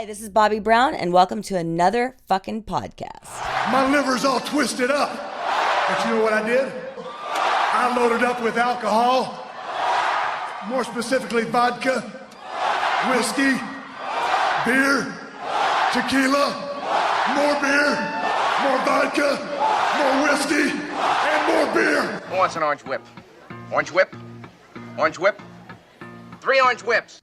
Hi, this is Bobby Brown, and welcome to another fucking podcast. My liver's all twisted up. But you know what I did? I loaded up with alcohol, more specifically vodka, whiskey, beer, tequila, more beer, more vodka, more whiskey, and more beer. Who wants an orange whip? Orange whip? Orange whip? 3 orange whips.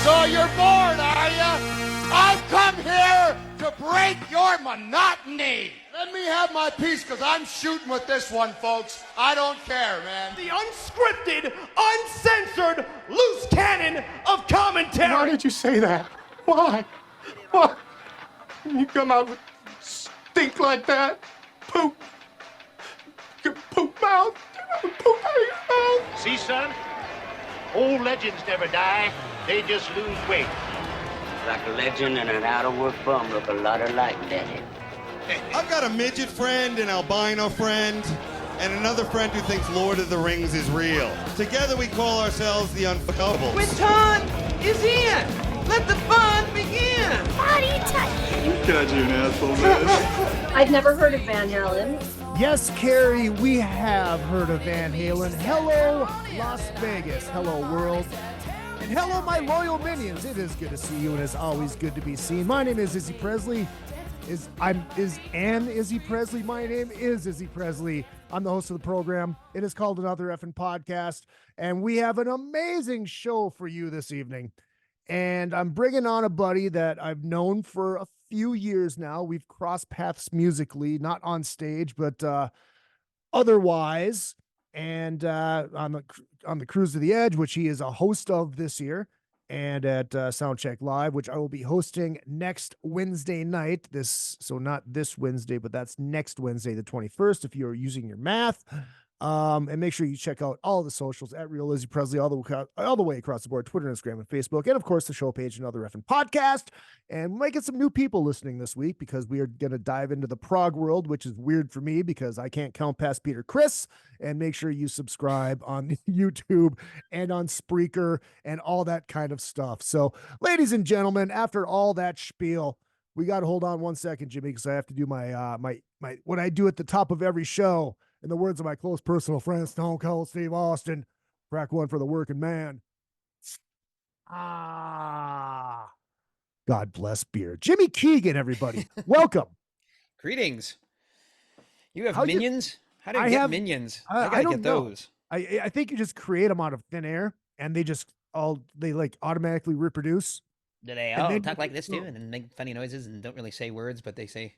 So you're bored, are ya? I've come here to break your monotony. Let me have my piece, because I'm shooting with this one, folks. I don't care, man. The unscripted, uncensored, loose cannon of commentary. Why did you say that? Why? Why? You come out with stink like that? Poop. Your poop mouth. Poop out of your mouth. See, son? Old legends never die. They just lose weight. Like a legend and an out-of-work bum look a lot alike, Daddy. I've got a midget friend, an albino friend, and another friend who thinks Lord of the Rings is real. Together we call ourselves the Unfuckables. Winton is in. Let the fun begin. Body touch. God, you're an asshole, man. I've never heard of Van Halen. Yes, Carrie, we have heard of Van Halen. Hello, Las Vegas. Hello, world. And hello, my loyal minions. It is good to see you, and it's always good to be seen. My name is Izzy Presley. Is Izzy Presley? My name is Izzy Presley. I'm the host of the program. It is called Another Effing Podcast, and we have an amazing show for you this evening. And I'm bringing on a buddy that I've known for a few years now. We've crossed paths musically, not on stage, but otherwise. And on the Cruise to the Edge, which he is a host of this year, and at Soundcheck Live, which I will be hosting next Wednesday night. So not this Wednesday, but that's next Wednesday, the 21st, if you're using your math. And make sure you check out all the socials at Real Izzy Presley, all the way across the board, Twitter, Instagram, and Facebook, and of course the show page, Another Effing Podcast. And we might get some new people listening this week because we are going to dive into the Prog World, which is weird for me because I can't count past Peter Criss. And make sure you subscribe on YouTube and on Spreaker and all that kind of stuff. So, ladies and gentlemen, after all that spiel, we got to hold on 1 second, Jimmy, because I have to do my what I do at the top of every show. In the words of my close personal friend, Stone Cold Steve Austin, crack one for the working man. God bless beer. Jimmy Keegan, everybody. Welcome. Greetings. You have minions? How do you get minions? I gotta get those. I think you just create them out of thin air, and they like automatically reproduce. Do they all talk like this too, and then make funny noises and don't really say words, but they say.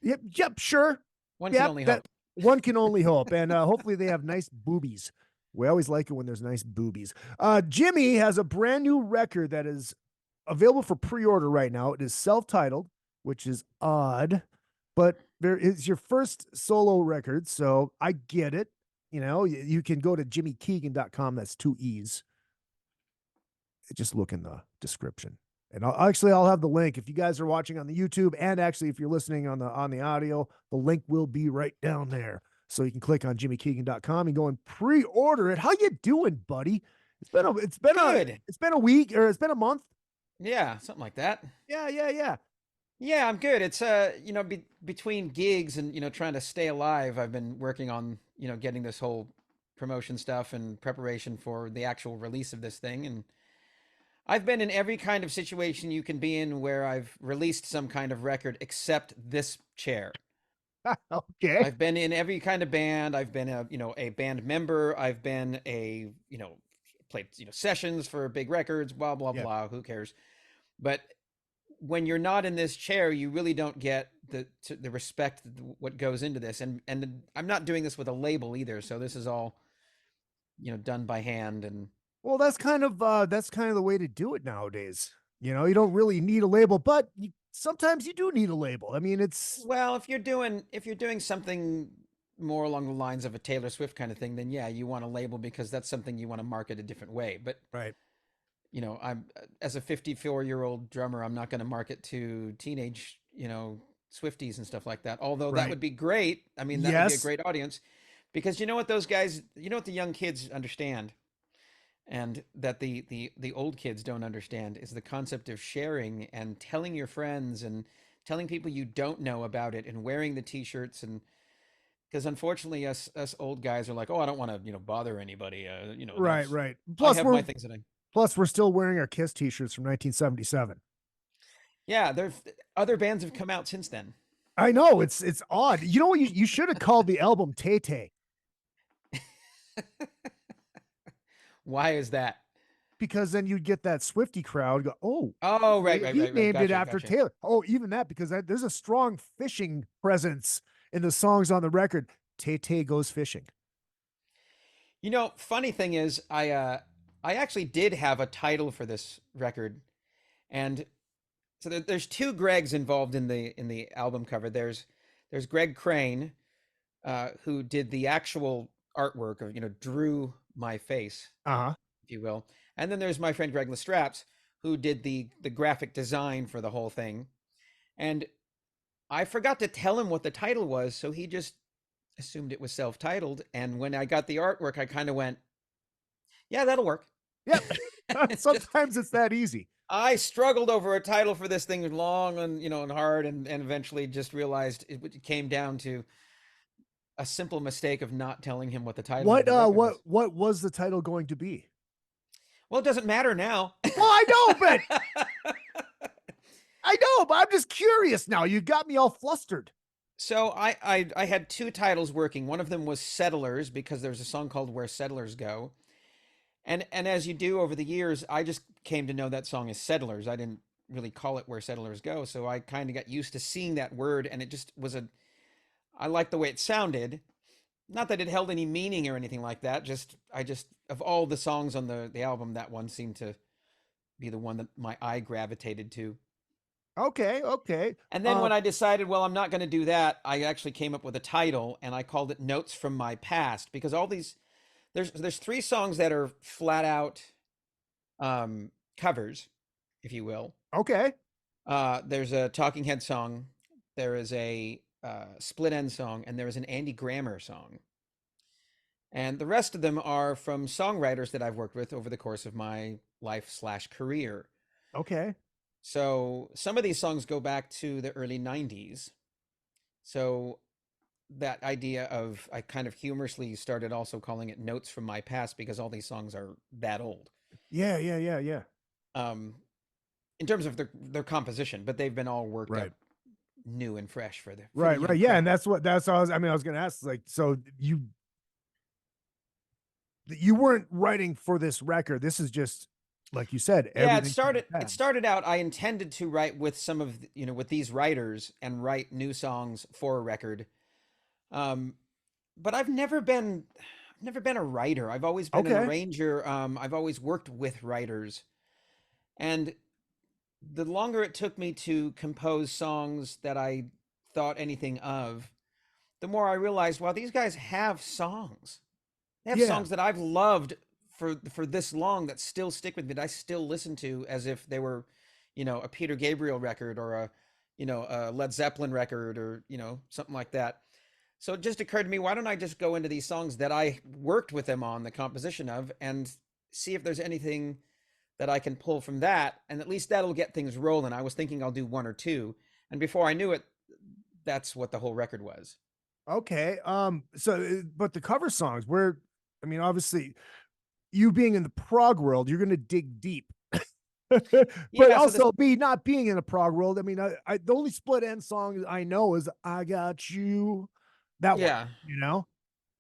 Yep, sure. One can only hope. One can only hope, and hopefully they have nice boobies. We always like it when there's nice boobies. Jimmy has a brand new record that is available for pre-order right now. It is self-titled, which is odd, but it's your first solo record, so I get it. You know, you can go to jimmykeegan.com. That's 2 E's. Just look in the description. And I'll have the link if you guys are watching on the YouTube, and actually if you're listening on the audio, the link will be right down there. So you can click on jimmykeegan.com and go and pre-order it. How you doing, buddy? It's been a week, or it's been a month. Yeah, something like that. Yeah. Yeah, I'm good. It's between gigs and trying to stay alive, I've been working on getting this whole promotion stuff and preparation for the actual release of this thing. And I've been in every kind of situation you can be in where I've released some kind of record except this chair. Okay. I've been in every kind of band. I've been a band member. I've been played sessions for big records, blah, blah, blah. Who cares? But when you're not in this chair, you really don't get the respect, what goes into this. And I'm not doing this with a label either. So this is all, done by hand. And well, that's kind of the way to do it nowadays. You don't really need a label, but sometimes you do need a label. I mean, if you're doing something more along the lines of a Taylor Swift kind of thing, then yeah, you want a label because that's something you want to market a different way. But right, I'm as a 54-year-old drummer, I'm not going to market to teenage, Swifties and stuff like that. Although that would be great. I mean, that would be a great audience, because you know what those guys, what the young kids understand. and that the old kids don't understand is the concept of sharing and telling your friends and telling people you don't know about it and wearing the t-shirts. And because unfortunately us old guys are like, oh, I don't want to, bother anybody, Right, right. I have my things that I Plus we're still wearing our Kiss t-shirts from 1977. Yeah, there's other bands have come out since then. I know, it's odd. You know what, you should have called the album Tay Tay. Why is that? Because then you'd get that Swiftie crowd go, right. He named Gotcha, it after gotcha. Taylor. Oh, even that, because there's a strong fishing presence in the songs on the record. Tay Tay goes fishing. Funny thing is, I actually did have a title for this record, and so there's two Gregs involved in the album cover. There's Greg Crane, who did the actual artwork of drew my face, if you will, and then there's my friend Greg Lestraps, who did the graphic design for the whole thing, and I forgot to tell him what the title was, so he just assumed it was self-titled. And when I got the artwork, I kind of went, yeah, that'll work. Yep. Sometimes it's that easy. I struggled over a title for this thing long and and hard, and eventually just realized it came down to a simple mistake of not telling him what the title was. What was the title going to be? Well, it doesn't matter now. Well, I know, but I'm just curious now. You got me all flustered. So I had two titles working. One of them was Settlers, because there's a song called Where Settlers Go. And as you do over the years, I just came to know that song as Settlers. I didn't really call it Where Settlers Go. So I kind of got used to seeing that word, and it just was I liked the way it sounded. Not that it held any meaning or anything like that. Of all the songs on the album, that one seemed to be the one that my eye gravitated to. Okay. And then when I decided, well, I'm not going to do that, I actually came up with a title, and I called it Notes from My Past, because all these, there's three songs that are flat out covers, if you will. Okay. There's a Talking Head song, there is a Split End song, and there is an Andy Grammer song. And the rest of them are from songwriters that I've worked with over the course of my life/career. Okay. So some of these songs go back to the early 90s. So that idea of, I kind of humorously started also calling it Notes from My Past, because all these songs are that old. Yeah. In terms of their composition, but they've been all worked up new and fresh for the right. Yeah, and that's what I was going to ask. Like, so you weren't writing for this record. This is just, like you said, it started out, I intended to write with some of with these writers and write new songs for a record, but I've never been a writer. I've always been an arranger. I've always worked with writers, and the longer it took me to compose songs that I thought anything of, the more I realized, wow, these guys have songs. They have songs that I've loved for this long that still stick with me, that I still listen to as if they were, a Peter Gabriel record, or a Led Zeppelin record, or, something like that. So it just occurred to me, why don't I just go into these songs that I worked with them on the composition of, and see if there's anything that I can pull from that, and at least that'll get things rolling. I was thinking I'll do one or two, and before I knew it, that's what the whole record was. Okay. But the cover songs, obviously, you being in the prog world, you're going to dig deep. But also not being in the prog world. The only Split End song I know is I Got You. That one,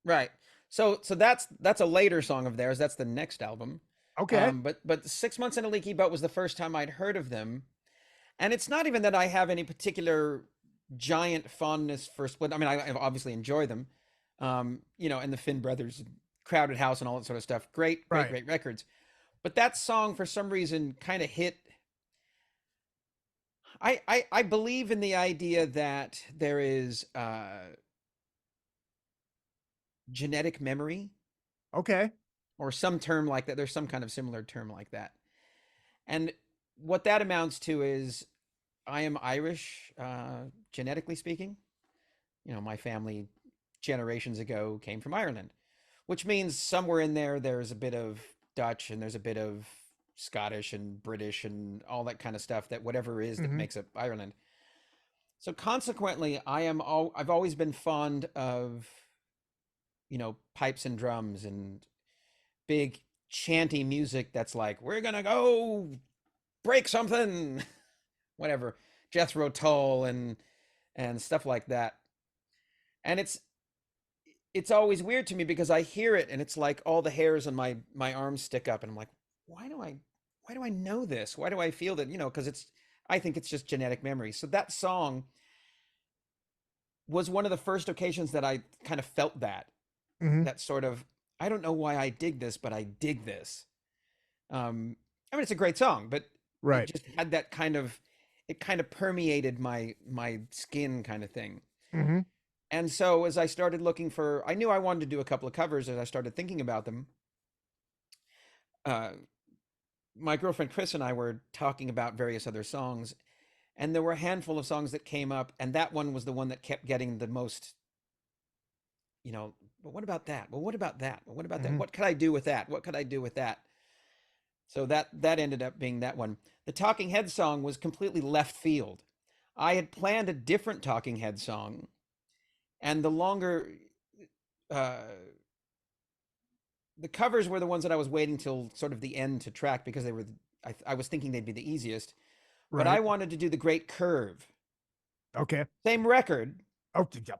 Right. So that's a later song of theirs. That's the next album. Okay. But 6 Months in a Leaky Boat was the first time I'd heard of them. And it's not even that I have any particular giant fondness for Split. I obviously enjoy them. And the Finn Brothers, Crowded House, and all that sort of stuff. Great records. But that song, for some reason, kind of hit. I believe in the idea that there is genetic memory. Okay. Or some term like that. There's some kind of similar term like that. And what that amounts to is, I am Irish, genetically speaking. My family generations ago came from Ireland, which means somewhere in there's a bit of Dutch and there's a bit of Scottish and British and all that kind of stuff, that whatever it is that makes up Ireland. So consequently, I've always been fond of, you know, pipes and drums and big chanty music that's like, we're gonna go break something, whatever, Jethro Tull and stuff like that. And it's always weird to me because I hear it and it's like all the hairs on my arms stick up and I'm like, why do I know this? Why do I feel that? You know, because I think it's just genetic memory. So that song was one of the first occasions that I kind of felt that sort of, I don't know why I dig this, but I dig this. I mean, it's a great song, but it just had that kind of, it kind of permeated my skin kind of thing. And so as I started looking for, I knew I wanted to do a couple of covers as I started thinking about them. My girlfriend Criss and I were talking about various other songs, and there were a handful of songs that came up, and that one was the one that kept getting the most, you know, but what about that? Well, what about that? Well, what about that? What could I do with that? What could I do with that? So that ended up being that one. The Talking Head song was completely left field. I had planned a different Talking Head song, and the longer, the covers were the ones that I was waiting till sort of the end to track because they were, I was thinking they'd be the easiest. But I wanted to do The Great Curve. Okay. Same record. Oh, yeah.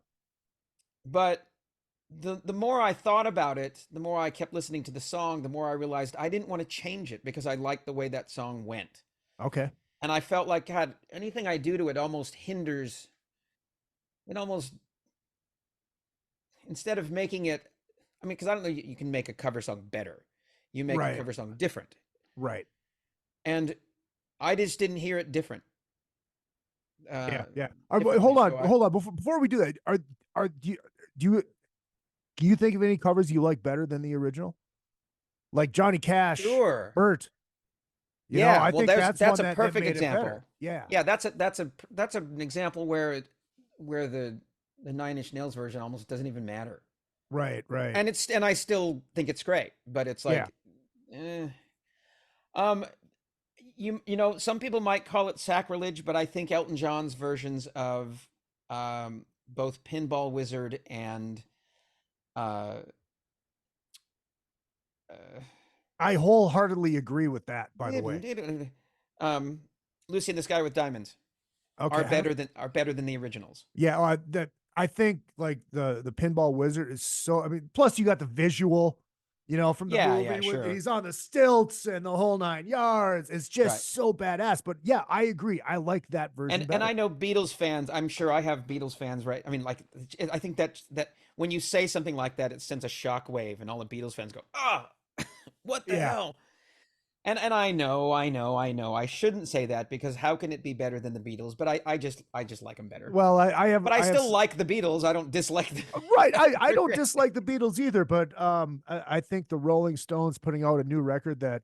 But the more I thought about it, the more I kept listening to the song, the more I realized I didn't want to change it because I liked the way that song went. Okay. And I felt like, God, anything I do to it almost hinders, it almost, instead of making it, I mean, because I don't know, you can make a cover song better. You make a cover song different. Right. And I just didn't hear it different. Yeah. Hold on. Before we do that, can you think of any covers you like better than the original? Like Johnny Cash, sure. Bert. You know, I think that's a perfect example. Yeah. That's an example where the Nine Inch Nails version almost doesn't even matter. Right. And I still think it's great, but it's like, you know, some people might call it sacrilege, but I think Elton John's versions of both Pinball Wizard and I wholeheartedly agree with that, by the way. Lucy and the Sky with Diamonds are better than the originals. Yeah, I think like the Pinball Wizard is so, I mean, plus you got the visual, you know, from the movie where he's on the stilts and the whole 9 yards. It's just so badass. But yeah, I agree. I like that version better. And I know Beatles fans, I'm sure I have Beatles fans, right? I mean, like, I think that when you say something like that, it sends a shockwave and all the Beatles fans go, what the hell? And I know, I shouldn't say that because how can it be better than the Beatles? But I just like them better. Well, I still like the Beatles. I don't dislike them. Right. I don't dislike the Beatles either, but I think the Rolling Stones putting out a new record that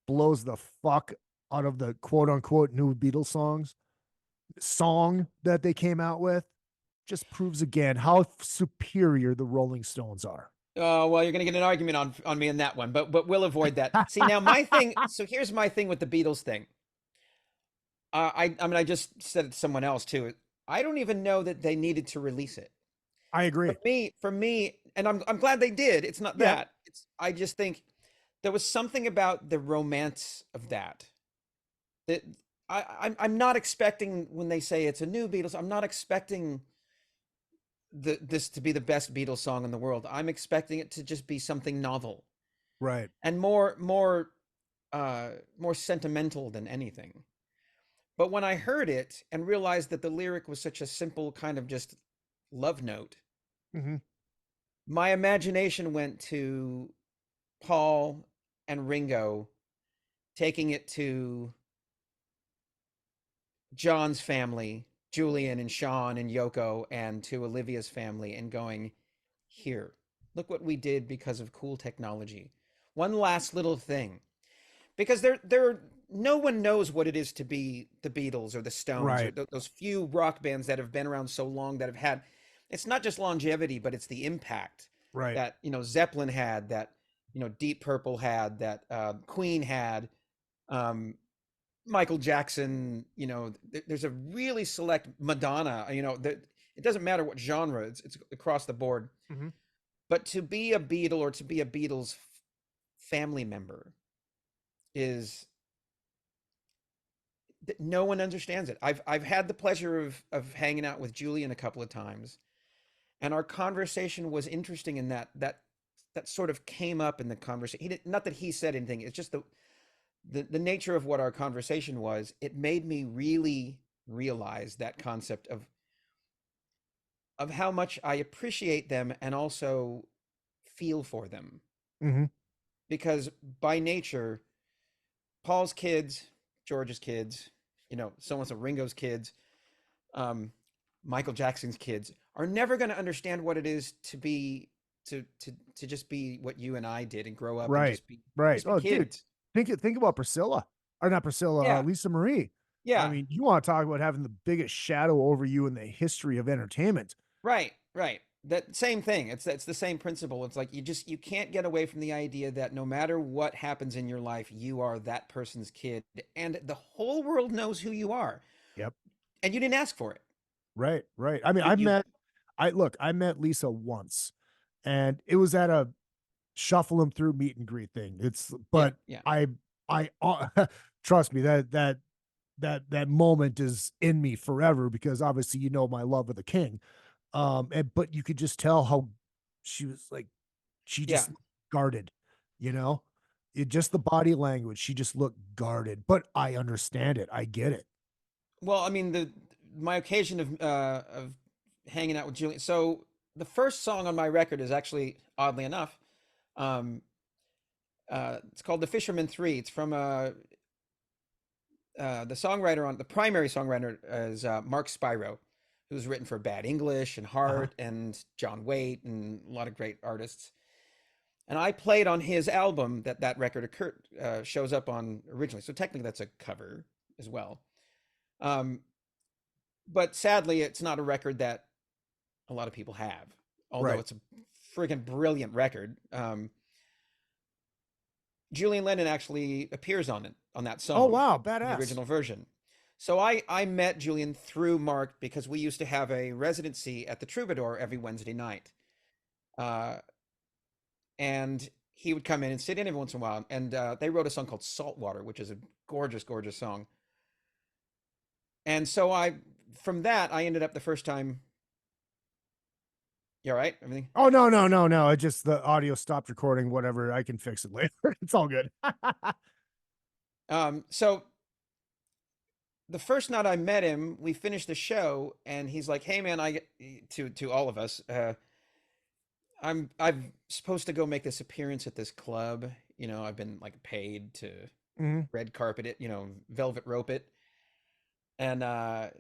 blows the fuck out of the quote unquote new Beatles song that they came out with just proves again how superior the Rolling Stones are. Oh, well, you're going to get an argument on me on that one, but we'll avoid that. See, now my thing, so here's my thing with the Beatles thing. I mean, I just said it to someone else too. I don't even know that they needed to release it. I agree. For me, and I'm glad they did. It's not that. I just think there was something about the romance of that I'm not expecting when they say it's a new Beatles. I'm not expecting this to be the best Beatles song in the world. I'm expecting it to just be something novel, right? And more sentimental than anything. But when I heard it and realized that the lyric was such a simple kind of just love note, my imagination went to Paul and Ringo taking it to John's family, Julian and Sean and Yoko, and to Olivia's family, and going, here, look what we did because of cool technology. One last little thing. Because no one knows what it is to be the Beatles or the Stones, right, or those few rock bands that have been around so long, that have had, it's not just longevity, but it's the impact, right, that, Zeppelin had, that Deep Purple had, that Queen had, Michael Jackson. There's a really select Madonna. It doesn't matter what genre; it's across the board. Mm-hmm. But to be a Beatle or to be a Beatles family member is, no one understands it. I've had the pleasure of hanging out with Julian a couple of times, and our conversation was interesting in that sort of came up in the conversation. Not that he said anything. It's just the nature of what our conversation was. It made me really realize that concept of how much I appreciate them and also feel for them. Mm-hmm. Because by nature, Paul's kids, George's kids, so Ringo's kids, Michael Jackson's kids are never going to understand what it is to be to just be what you and I did and grow up and just be right. Just be kids. Dude, think about Priscilla, or not Priscilla, Lisa Marie. Yeah. I mean, you want to talk about having the biggest shadow over you in the history of entertainment. Right. That same thing. It's the same principle. It's like you can't get away from the idea that no matter what happens in your life, you are that person's kid, and the whole world knows who you are. Yep. And you didn't ask for it. Right. I mean, I met Lisa once, and it was at a shuffle them through meet and greet thing. I trust me, that moment is in me forever, because obviously my love of the King. But you could just tell how she was like, she just looked guarded, just the body language. She just looked guarded, but I understand it. I get it. Well, I mean, my occasion of hanging out with Julian. So the first song on my record is actually, oddly enough, it's called The Fisherman 3. It's from the primary songwriter is Mark Spiro, who's written for Bad English and Heart and John Waite and a lot of great artists. And I played on his album that record shows up on originally. So technically that's a cover as well. But sadly, it's not a record that a lot of people have, although it's a freaking brilliant record. Julian Lennon actually appears on that song. Oh, wow. Badass. The original version. So I met Julian through Mark because we used to have a residency at the Troubadour every Wednesday night. And he would come in and sit in every once in a while. And they wrote a song called Saltwater, which is a gorgeous, gorgeous song. And so from that, I ended up the first time. You all right? Everything? Oh, no. It just, the audio stopped recording, whatever. I can fix it later. It's all good. So the first night I met him, we finished the show, and he's like, "Hey, man, to all of us, I'm supposed to go make this appearance at this club. I've been like paid to red carpet it, velvet rope it, and I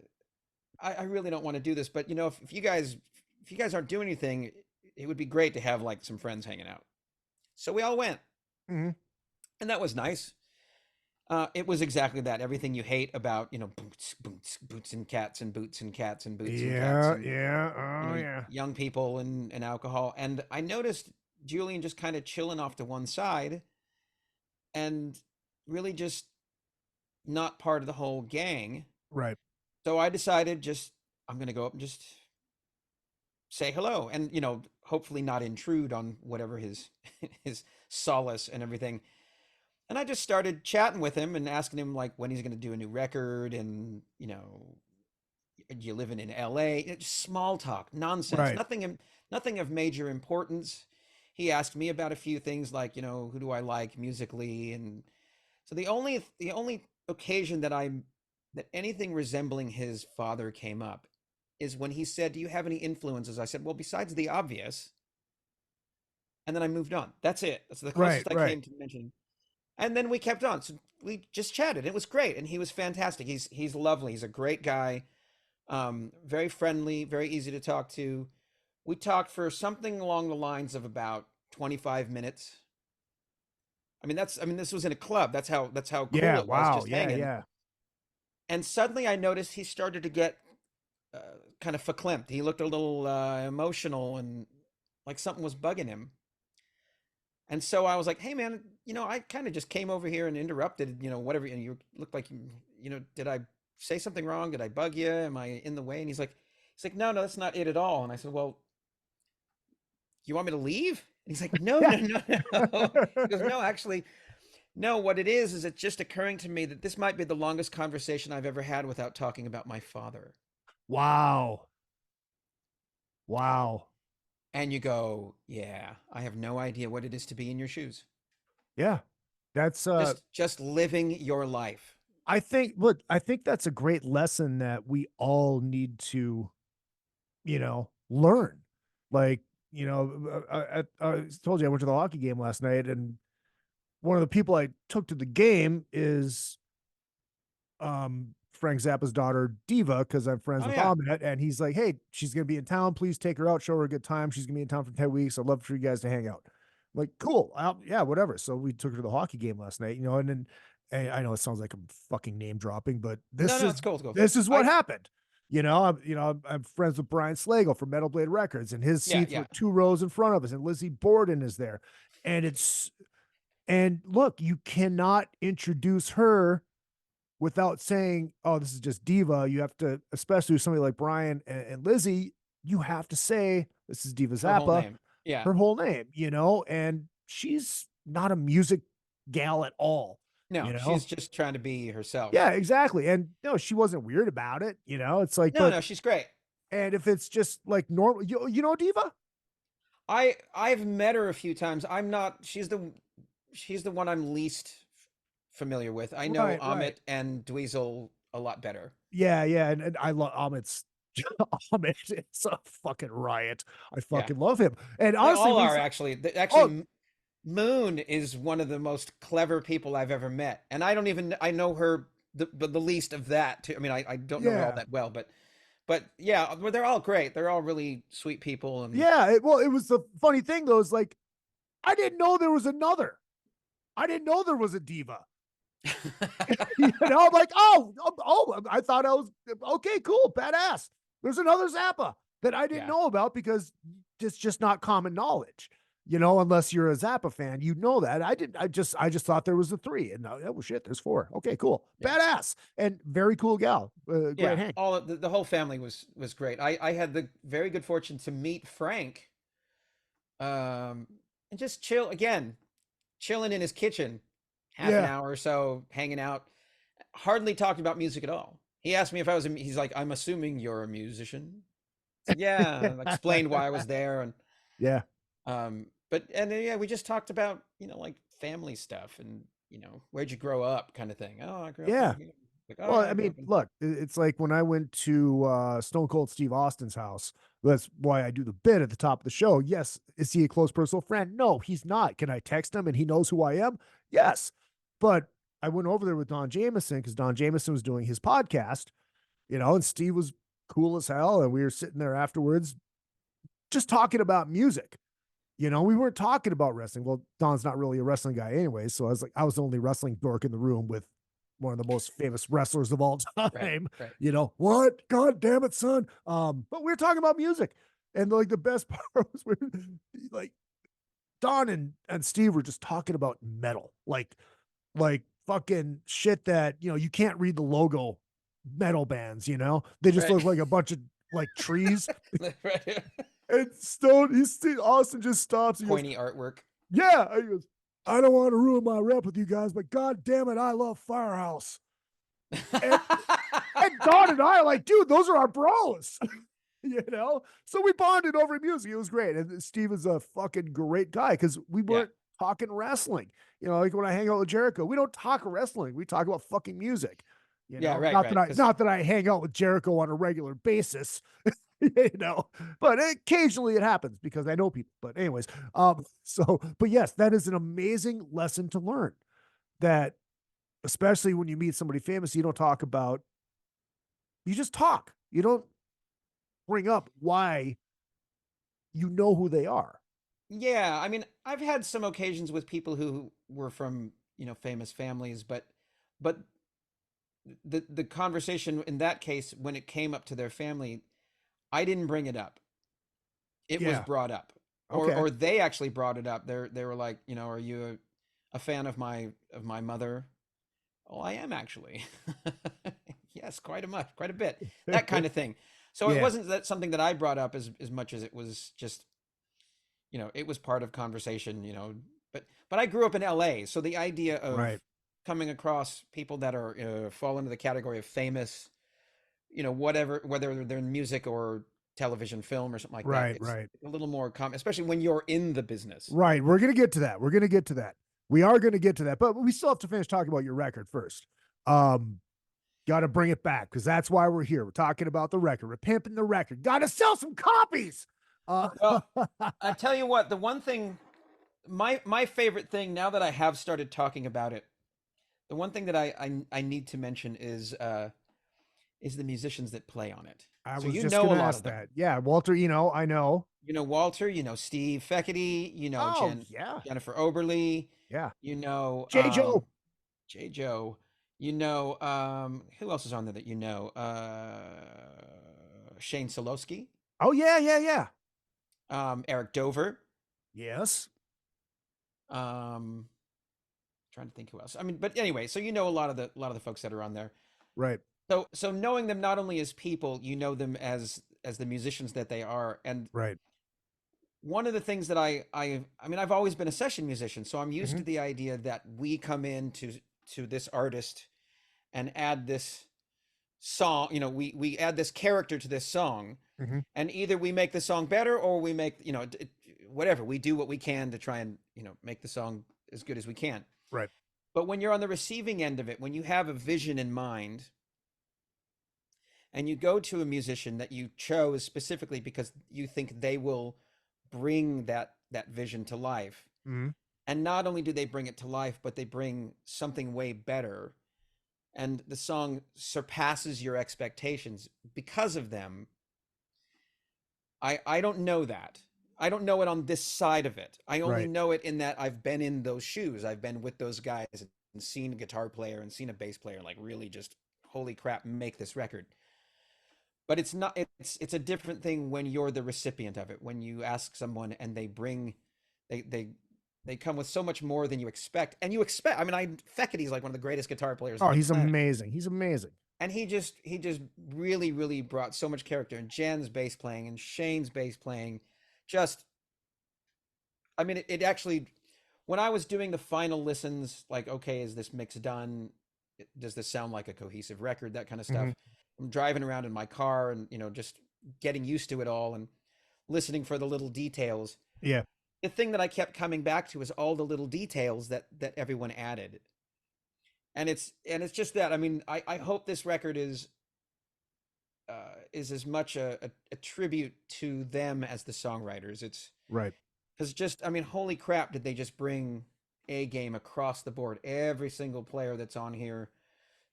really don't want to do this, but if you guys aren't doing anything, it would be great to have like some friends hanging out." So we all went, and that was nice. It was exactly that. Everything you hate about, boots and cats and boots and cats and boots and cats. And, young people and alcohol. And I noticed Julian just kind of chilling off to one side and really just not part of the whole gang. Right. So I decided I'm going to go up and just say hello and, hopefully not intrude on whatever his solace and everything. And I just started chatting with him and asking him like when he's going to do a new record and, you living in LA, just small talk, nonsense, right. Nothing of major importance. He asked me about a few things like, who do I like musically? And so the only occasion that anything resembling his father came up is when he said, "Do you have any influences?" I said, "Well, besides the obvious." And then I moved on. That's it. That's the closest I came to mentioning. And then we kept on. So we just chatted. It was great. And he was fantastic. He's lovely. He's a great guy. Very friendly, very easy to talk to. We talked for something along the lines of about 25 minutes. This was in a club. That's how cool it was just hanging. Yeah. And suddenly I noticed he started to get kind of verklempt. He looked a little emotional and like something was bugging him. And so I was like, hey man, I kind of just came over here and interrupted, whatever. And you looked like did I say something wrong? Did I bug you? Am I in the way? And he's like, no, that's not it at all. And I said, well, you want me to leave? And he's like, no. He goes, no, actually, no, what it is it's just occurring to me that this might be the longest conversation I've ever had without talking about my father. Wow. And you go, yeah, I have no idea what it is to be in your shoes. Yeah. That's just living your life. I think that's a great lesson that we all need to, learn. Like, I told you I went to the hockey game last night, and one of the people I took to the game is Frank Zappa's daughter, Diva, because I'm friends with Ahmet, and he's like, hey, she's going to be in town. Please take her out, show her a good time. She's going to be in town for 10 weeks. I'd love for you guys to hang out. I'm like, cool. Yeah, whatever. So we took her to the hockey game last night, and I know it sounds like I'm fucking name dropping, but it's cool. This is what happened. I'm friends with Brian Slagle from Metal Blade Records, and his seats were 2 rows in front of us, and Lizzie Borden is there. And look, you cannot introduce her without saying, oh, this is just Diva. You have to, especially with somebody like Brian and Lizzie, you have to say, this is Diva Zappa. Her whole name, and she's not a music gal at all. No, she's just trying to be herself. Yeah, exactly. And no, she wasn't weird about it. It's like, no, she's great. And if it's just like normal, Diva? I've met her a few times. She's the one I'm least familiar with. I know Ahmet and Dweezil a lot better. Yeah. And I love Ahmet. It's a fucking riot. I fucking love him. And honestly, they all are actually. Moon is one of the most clever people I've ever met, and I know her the least of that too. I mean, I don't know her all that well, but yeah, they're all great. They're all really sweet people. And it was the funny thing though, is like, I didn't know there was another. I didn't know there was a Diva. I'm like, oh, I thought I was okay, cool, badass. There's another Zappa that I didn't know about because it's just not common knowledge. Unless you're a Zappa fan, that. I just thought there was the 3, and oh shit, there's 4. Okay, cool, badass, and very cool gal. Great Hank. All the whole family was great. I had the very good fortune to meet Frank, and just chilling in his kitchen, half an hour or so, hanging out. Hardly talked about music at all. He asked me if I was. He's like, I'm assuming you're a musician. I said, yeah. I explained why I was there, and we just talked about, like family stuff and, where'd you grow up kind of thing. Oh, I grew up. Like, oh, well, I mean, look, it's like when I went to Stone Cold Steve Austin's house. That's why I do the bit at the top of the show. Yes. Is he a close personal friend? No, he's not. Can I text him and he knows who I am? Yes. But I went over there with Don Jameson because Don Jameson was doing his podcast, and Steve was cool as hell. And we were sitting there afterwards just talking about music. We weren't talking about wrestling. Well, Don's not really a wrestling guy anyway. So I was the only wrestling dork in the room with one of the most famous wrestlers of all time. Right. What? God damn it, son. But we were talking about music. And like the best part was like Don and Steve were just talking about metal. Like fucking shit that, you can't read the logo metal bands, they just look like a bunch of like trees. Right. And Austin just stops. Pointy artwork. Yeah. He goes, I don't want to ruin my rep with you guys, but God damn it, I love Firehouse. And Don and I are like, dude, those are our bros. So we bonded over music. It was great. And Steve is a fucking great guy because we weren't talking wrestling. Like when I hang out with Jericho, we don't talk wrestling. We talk about fucking music. Not that I hang out with Jericho on a regular basis. But occasionally it happens because I know people. But anyways, but yes, that is an amazing lesson to learn, that especially when you meet somebody famous, you don't talk about, you just talk. You don't bring up why you know who they are. Yeah. I mean, I've had some occasions with people who were from, famous families, but the conversation in that case, when it came up to their family, I didn't bring it up. It was brought up. Okay. Or they actually brought it up. They were like, you know, are you a fan of my mother? Oh, I am actually. Yes, quite a bit. That kind of thing. So it Yeah. wasn't that something that I brought up as much as it was just, you know, it was part of conversation, you know. But I grew up in LA, so the idea of Right. coming across people that are fall into the category of famous, you know, whatever, whether they're in music or television, film, or something like that, it's Right. a little more common, especially when you're in the business. Right. We're gonna get to that. We are gonna get to that, but we still have to finish talking about your record first. Got to bring it back because that's why we're here. We're talking about the record. We're pimping the record. Got to sell some copies. Well, I tell you what, the one thing, my favorite thing now that I have started talking about it, the one thing that I need to mention is the musicians that play on it. I So was you just know a gonna lot ask of them. that. Yeah, Walter. I know. You know Walter. You know Steve Feckety. You know Oh, yeah. Jennifer Oberly. Yeah. You know J. Joe. J. Joe. You know who else is on there that you know? Shane Solowski. Oh yeah. Eric Dover. Yes. Trying to think who else. I mean, but anyway, so you know a lot of the folks that are on there. Right. So knowing them not only as people, you know them as the musicians that they are. And right. One of the things that I mean, I've always been a session musician, so I'm used to the idea that we come in to this artist and add this song, you know, we add this character to this song, and either we make the song better or we make, you know, whatever, we do what we can to try and, you know, make the song as good as we can. Right. But when you're on the receiving end of it, when you have a vision in mind and you go to a musician that you chose specifically because you think they will bring that vision to life, and not only do they bring it to life, but they bring something way better, and the song surpasses your expectations because of them. I don't know that. I don't know it on this side of it. I only know it in that I've been in those shoes. I've been with those guys and seen a guitar player and seen a bass player like really just, holy crap, make this record. But it's not, it's a different thing when you're the recipient of it. When you ask someone and they bring, they come with so much more than you expect. And you expect, I mean, Feckety's like one of the greatest guitar players. Oh, he's amazing. He's amazing. And he just really, really brought so much character. And Jen's bass playing and Shane's bass playing, just, I mean, it actually, when I was doing the final listens, like, okay, is this mix done? Does this sound like a cohesive record? That kind of stuff. I'm driving around in my car and, you know, just getting used to it all and listening for the little details. Yeah. The thing that I kept coming back to is all the little details that everyone added. And it's just that, I mean, I hope this record is as much a tribute to them as the songwriters. It's right. Because just, I mean, holy crap, did they just bring A game across the board? Every single player that's on here,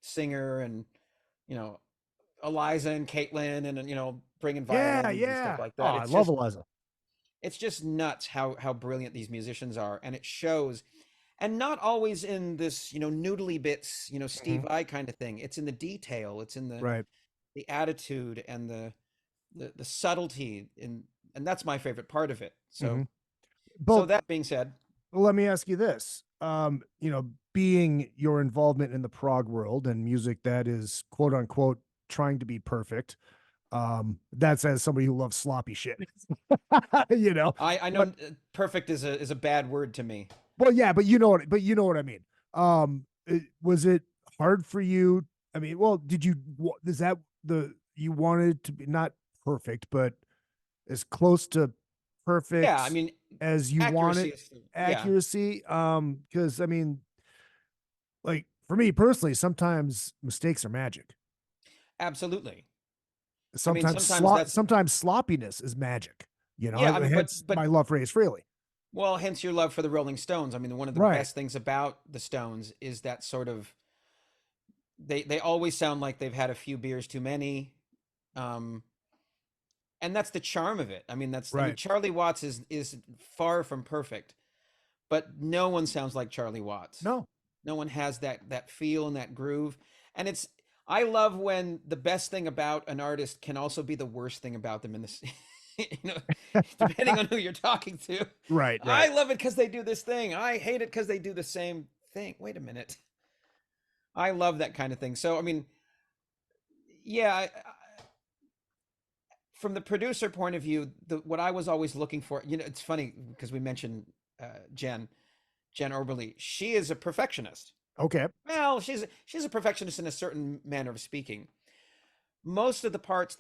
singer and, you know, Eliza and Caitlin and, you know, bringing violins and stuff like that. Oh, I love Eliza. It's just nuts how brilliant these musicians are. And it shows, and not always in this, you know, noodly bits, you know, Steve Vai kind of thing. It's in the detail. It's in the attitude and the subtlety. And that's my favorite part of it. So, so that being said, let me ask you this, you know, being your involvement in the prog world and music that is quote unquote trying to be perfect, that's as somebody who loves sloppy shit. You know, I know perfect is a bad word to me. Well, yeah, but you know what I mean. Was it hard for you? I mean, well, is that you wanted to be not perfect, but as close to perfect, yeah, I mean, as you wanted, accuracy. Yeah. Because I mean, like for me personally, sometimes mistakes are magic. Absolutely. Sometimes, sometimes sloppiness is magic. You know, yeah, I mean, hence but my love for Ace Frehley. Well, hence your love for the Rolling Stones. I mean, one of the best things about the Stones is that sort of they always sound like they've had a few beers too many, and that's the charm of it. I mean, I mean, Charlie Watts is far from perfect, but no one sounds like Charlie Watts. No one has that feel and that groove, and I love when the best thing about an artist can also be the worst thing about them in Depending on who you're talking to. Right. I love it because they do this thing. I hate it because they do the same thing. Wait a minute. I love that kind of thing. So, I mean, yeah, from the producer point of view, what I was always looking for, it's funny because we mentioned Jen Oberly. She is a perfectionist. Okay. Well, she's a perfectionist in a certain manner of speaking. Most of the parts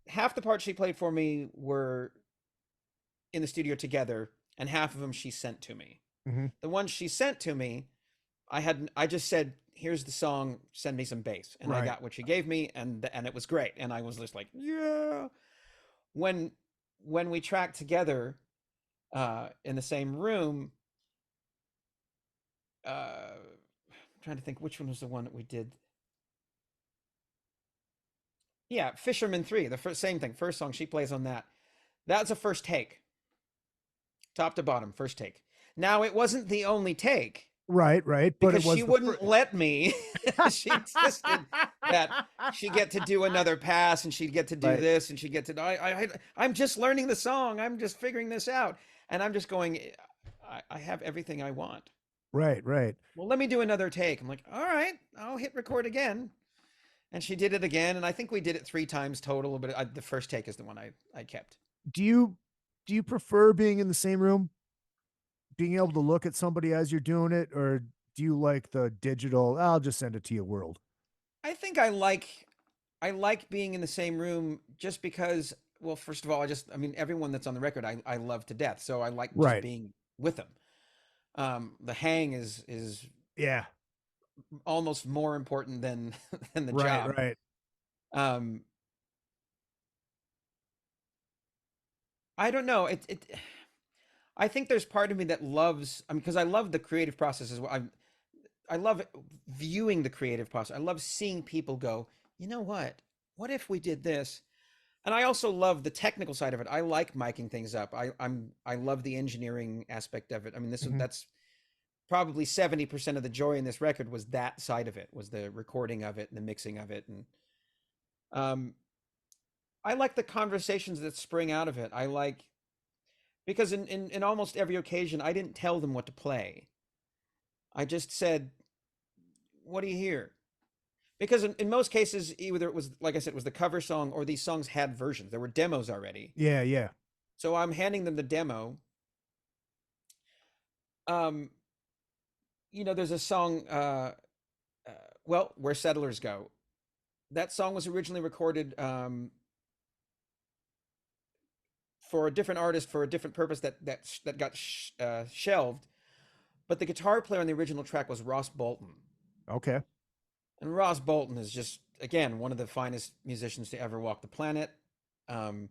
half the parts she played for me were in the studio together, and half of them she sent to me. Mm-hmm. The ones she sent to me, I just said, here's the song, send me some bass. And I got what she gave me, and it was great. And I was just like, yeah. When we tracked together in the same room, I'm trying to think which one was the one that we did. Yeah, Fisherman 3, same thing. First song she plays on that. That's a first take. Top to bottom, first take. Now, it wasn't the only take. Right. But because she wouldn't let me. She insisted that she get to do another pass, and she'd get to do this, and she'd get to. I'm just learning the song. I'm just figuring this out, and I'm just going. I have everything I want. Right. Well, let me do another take. I'm like, all right, I'll hit record again, and she did it again, and I think we did it 3 times total. But the first take is the one I kept. Do you prefer being in the same room? Being able to look at somebody as you're doing it, or do you like the digital, I'll just send it to you world? I think I like being in the same room just because, well, first of all, everyone that's on the record, I love to death. So I like just being with them. The hang is almost more important than the job. Right. I don't know. I think there's part of me that loves, because I love the creative process as well. I love viewing the creative process. I love seeing people go, you know what? What if we did this? And I also love the technical side of it. I like miking things up. I love the engineering aspect of it. I mean, that's probably 70% of the joy in this record was that side of it, was the recording of it and the mixing of it. And I like the conversations that spring out of it. Because in almost every occasion, I didn't tell them what to play. I just said, what do you hear? Because in most cases, either it was, like I said, it was the cover song, or these songs had versions. There were demos already. Yeah. So I'm handing them the demo. There's a song, Where Settlers Go. That song was originally recorded for a different artist for a different purpose that got shelved, but the guitar player on the original track was Ross Bolton. Okay. And Ross Bolton is just, again, one of the finest musicians to ever walk the planet. And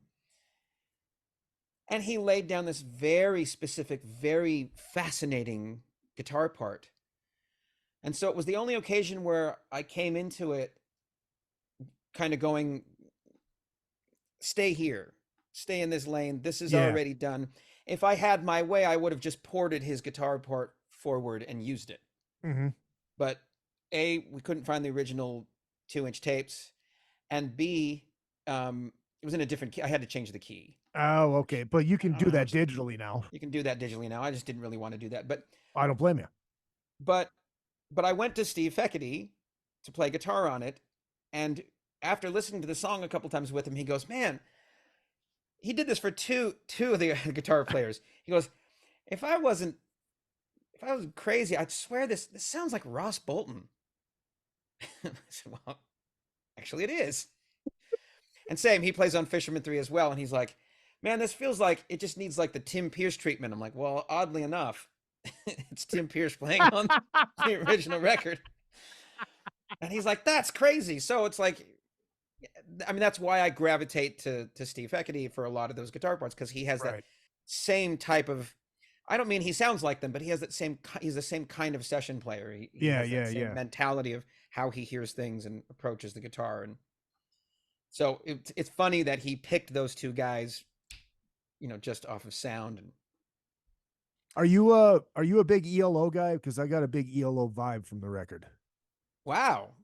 he laid down this very specific, very fascinating guitar part. And so it was the only occasion where I came into it kind of going, stay here. Stay in this lane. This is already done. If I had my way, I would have just ported his guitar part forward and used it. Mm-hmm. But A, we couldn't find the original 2-inch tapes, and B, it was in a different key. I had to change the key. Oh, okay. But you can do that digitally now. You can do that digitally now. I just didn't really want to do that. But I don't blame you. But I went to Steve Feckety to play guitar on it, and after listening to the song a couple times with him, he goes, man, he did this for two of the guitar players. He goes, if I wasn't crazy, I'd swear this sounds like Ross Bolton. I said, well, actually it is. And same, he plays on Fisherman 3 as well. And he's like, man, this feels like it just needs like the Tim Pierce treatment. I'm like, well, oddly enough, it's Tim Pierce playing on the original record. And he's like, that's crazy. So it's like, I mean, that's why I gravitate to Steve Feckety for a lot of those guitar parts, because he has that same type of, I don't mean he sounds like them, but he has he's the same kind of session player. He has that same mentality of how he hears things and approaches the guitar. And so it's funny that he picked those two guys, just off of sound. And are you a big ELO guy? Because I got a big ELO vibe from the record. Wow.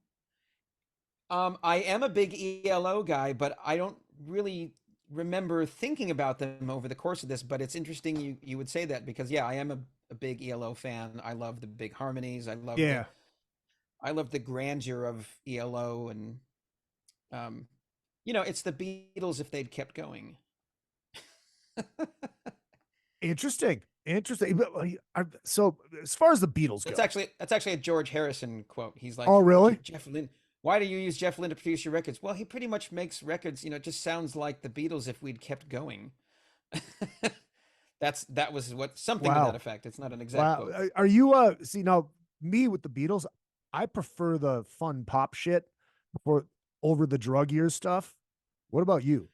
I am a big ELO guy, but I don't really remember thinking about them over the course of this, but it's interesting you would say that because I am a big ELO fan. I love the big harmonies. I love the grandeur of ELO, and it's the Beatles if they'd kept going. Interesting. So as far as the Beatles go, that's actually a George Harrison quote. He's like, "Oh, really? Jeff Lynne. Why do you use Jeff Lynne to produce your records?" Well, he pretty much makes records. It just sounds like the Beatles if we'd kept going. That was something to that effect. It's not an exact quote. Are you see now me with the Beatles? I prefer the fun pop shit over the drug years stuff. What about you?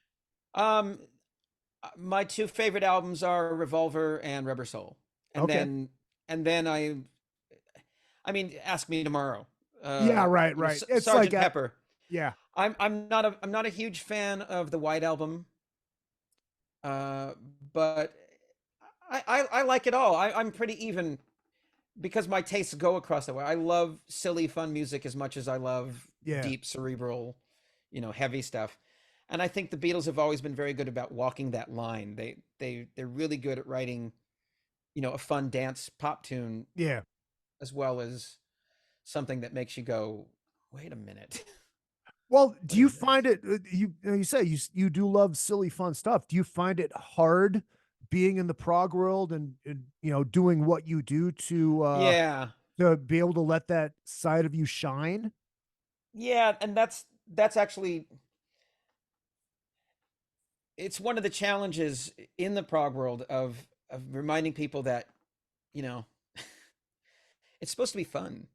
My two favorite albums are Revolver and Rubber Soul. And then I mean, Ask Me Tomorrow. Right. It's Sgt. like Pepper. Yeah. I'm not a huge fan of the White Album. But I like it all. I'm pretty even because my tastes go across that way. I love silly, fun music as much as I love deep, cerebral, heavy stuff. And I think the Beatles have always been very good about walking that line. They're really good at writing, a fun dance pop tune. Yeah. As well as something that makes you go, wait a minute. Well, do you find it, you say you do love silly, fun stuff. Do you find it hard being in the prog world and doing what you do to be able to let that side of you shine? Yeah. And that's actually, it's one of the challenges in the prog world of reminding people that, it's supposed to be fun.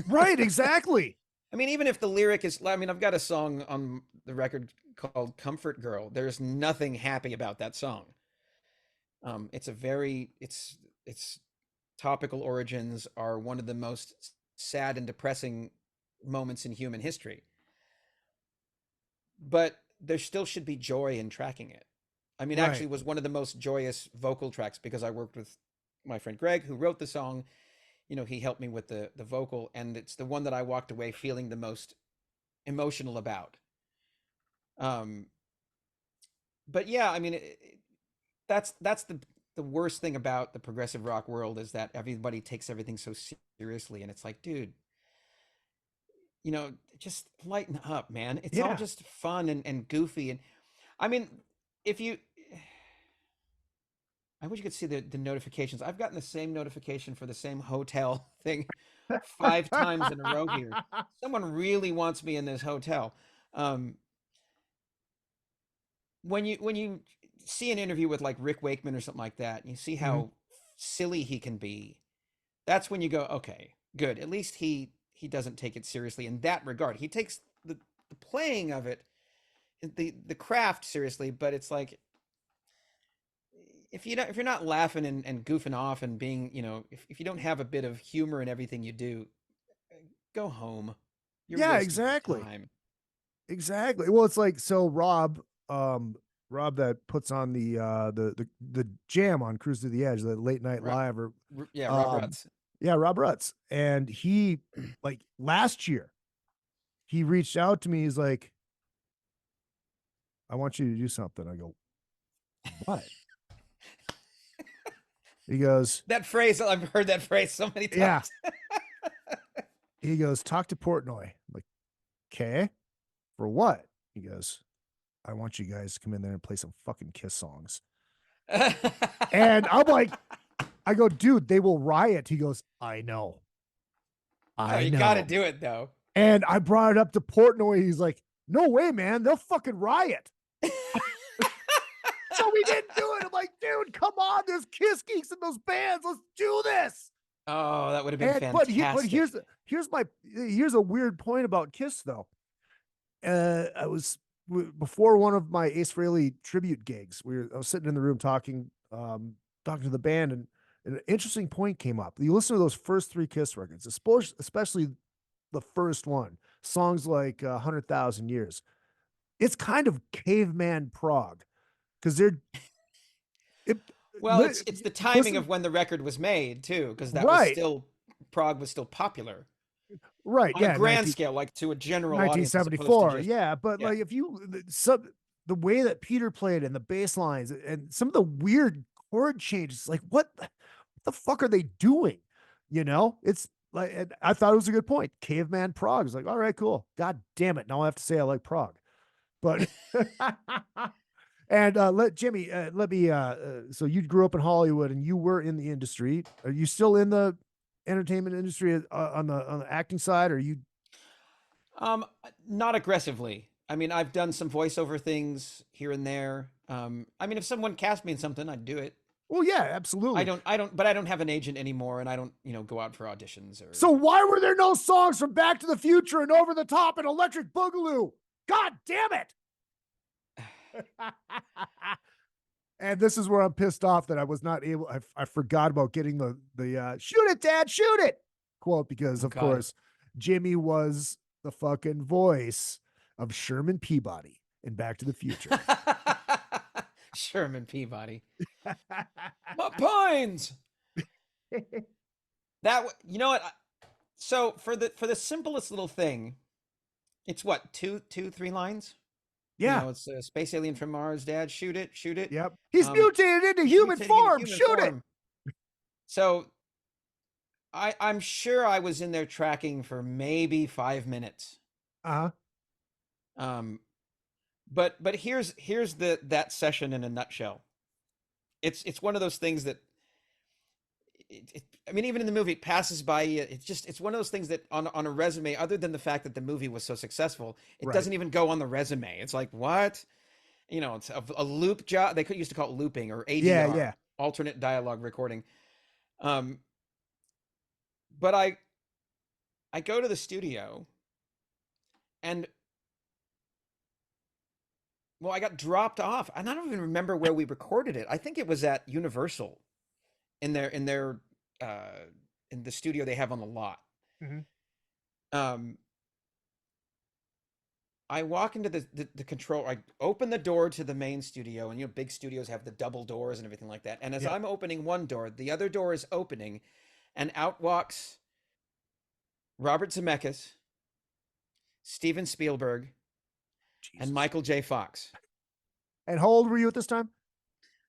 Right, exactly. I mean, even if the lyric is, I've got a song on the record called Comfort Girl. There's nothing happy about that song. Its topical origins are one of the most sad and depressing moments in human history. But there still should be joy in tracking it. Actually, it was one of the most joyous vocal tracks because I worked with my friend Greg, who wrote the song. He helped me with the vocal, and it's the one that I walked away feeling the most emotional about. But yeah, that's the worst thing about the progressive rock world is that everybody takes everything so seriously, and it's like, dude, just lighten up, man. It's all just fun and goofy. And I wish you could see the notifications. I've gotten the same notification for the same hotel thing 5 times in a row here. Someone really wants me in this hotel. When you see an interview with like Rick Wakeman or something like that, and you see how silly he can be, that's when you go, okay, good. At least he doesn't take it seriously in that regard. He takes the playing of it, the craft seriously, but it's like, if you're not laughing and goofing off and being, if you don't have a bit of humor in everything you do, go home. Exactly. Exactly. Well, it's like, so Rob that puts on the jam on Cruise to the Edge, the late night live, or Rob Rutz. Yeah, Rob Rutz. And he, like, last year, he reached out to me. He's like, I want you to do something. I go, what? He goes, that phrase, I've heard that phrase so many times. Yeah. He goes, talk to Portnoy. I'm like, okay, for what? He goes, I want you guys to come in there and play some fucking Kiss songs. And I'm like, I go, dude, they will riot. He goes, I know. You got to do it though. And I brought it up to Portnoy. He's like, no way, man. They'll fucking riot. So we didn't do it. I'm like, dude, come on. There's Kiss geeks in those bands. Let's do this. Oh, that would have been fantastic. But here's a weird point about Kiss though. I was before one of my Ace Frehley tribute gigs. I was sitting in the room talking to the band, and an interesting point came up. You listen to those first 3 Kiss records, especially the first one, songs like 100,000 Years. It's kind of caveman prog, because it's the timing of when the record was made too, because that was still, prog was still popular. Right. On a grand scale, like to a general 1974. audience. Yeah. But like, if you, the way that Peter played and the bass lines and some of the weird chord changes, like what the fuck are they doing? You know, it's like, and I thought it was a good point. Caveman Prog is like, all right, cool. God damn it. Now I have to say I like Prog, but, and let Jimmy, let me, so you grew up in Hollywood and you were in the industry. Are you still in the entertainment industry on the acting side? Or you? Not aggressively. I mean, I've done some voiceover things here and there. I mean, if someone cast me in something, I'd do it. Well, yeah, absolutely. But I don't have an agent anymore, and I don't, go out for auditions or. So why were there no songs from Back to the Future and Over the Top and Electric Boogaloo? God damn it! And this is where I'm pissed off that I was not able. I forgot about getting the "Shoot it, Dad, shoot it" quote because of course Jimmy was the fucking voice of Sherman Peabody in Back to the Future. Sherman Peabody. My pines. That you know what? So for the simplest little thing, it's what 3 lines. Yeah, it's a space alien from Mars. Dad, shoot it, shoot it. Yep, he's mutated into human form. Shoot it. So, I'm sure I was in there tracking for maybe 5 minutes. But here's that session in a nutshell. It's one of those things that I mean, even in the movie, it passes by you. It's one of those things that on a resume, other than the fact that the movie was so successful, it doesn't even go on the resume. It's like, what? It's a loop job. They used to call it looping or ADR, alternate dialogue recording. But I go to the studio and I got dropped off. And I don't even remember where we recorded it. I think it was at Universal in the studio they have on the lot. I walk into the control. I open the door to the main studio, and big studios have the double doors and everything like that. And as I'm opening one door, the other door is opening, and out walks Robert Zemeckis, Steven Spielberg, and Michael J. Fox. And how old were you at this time?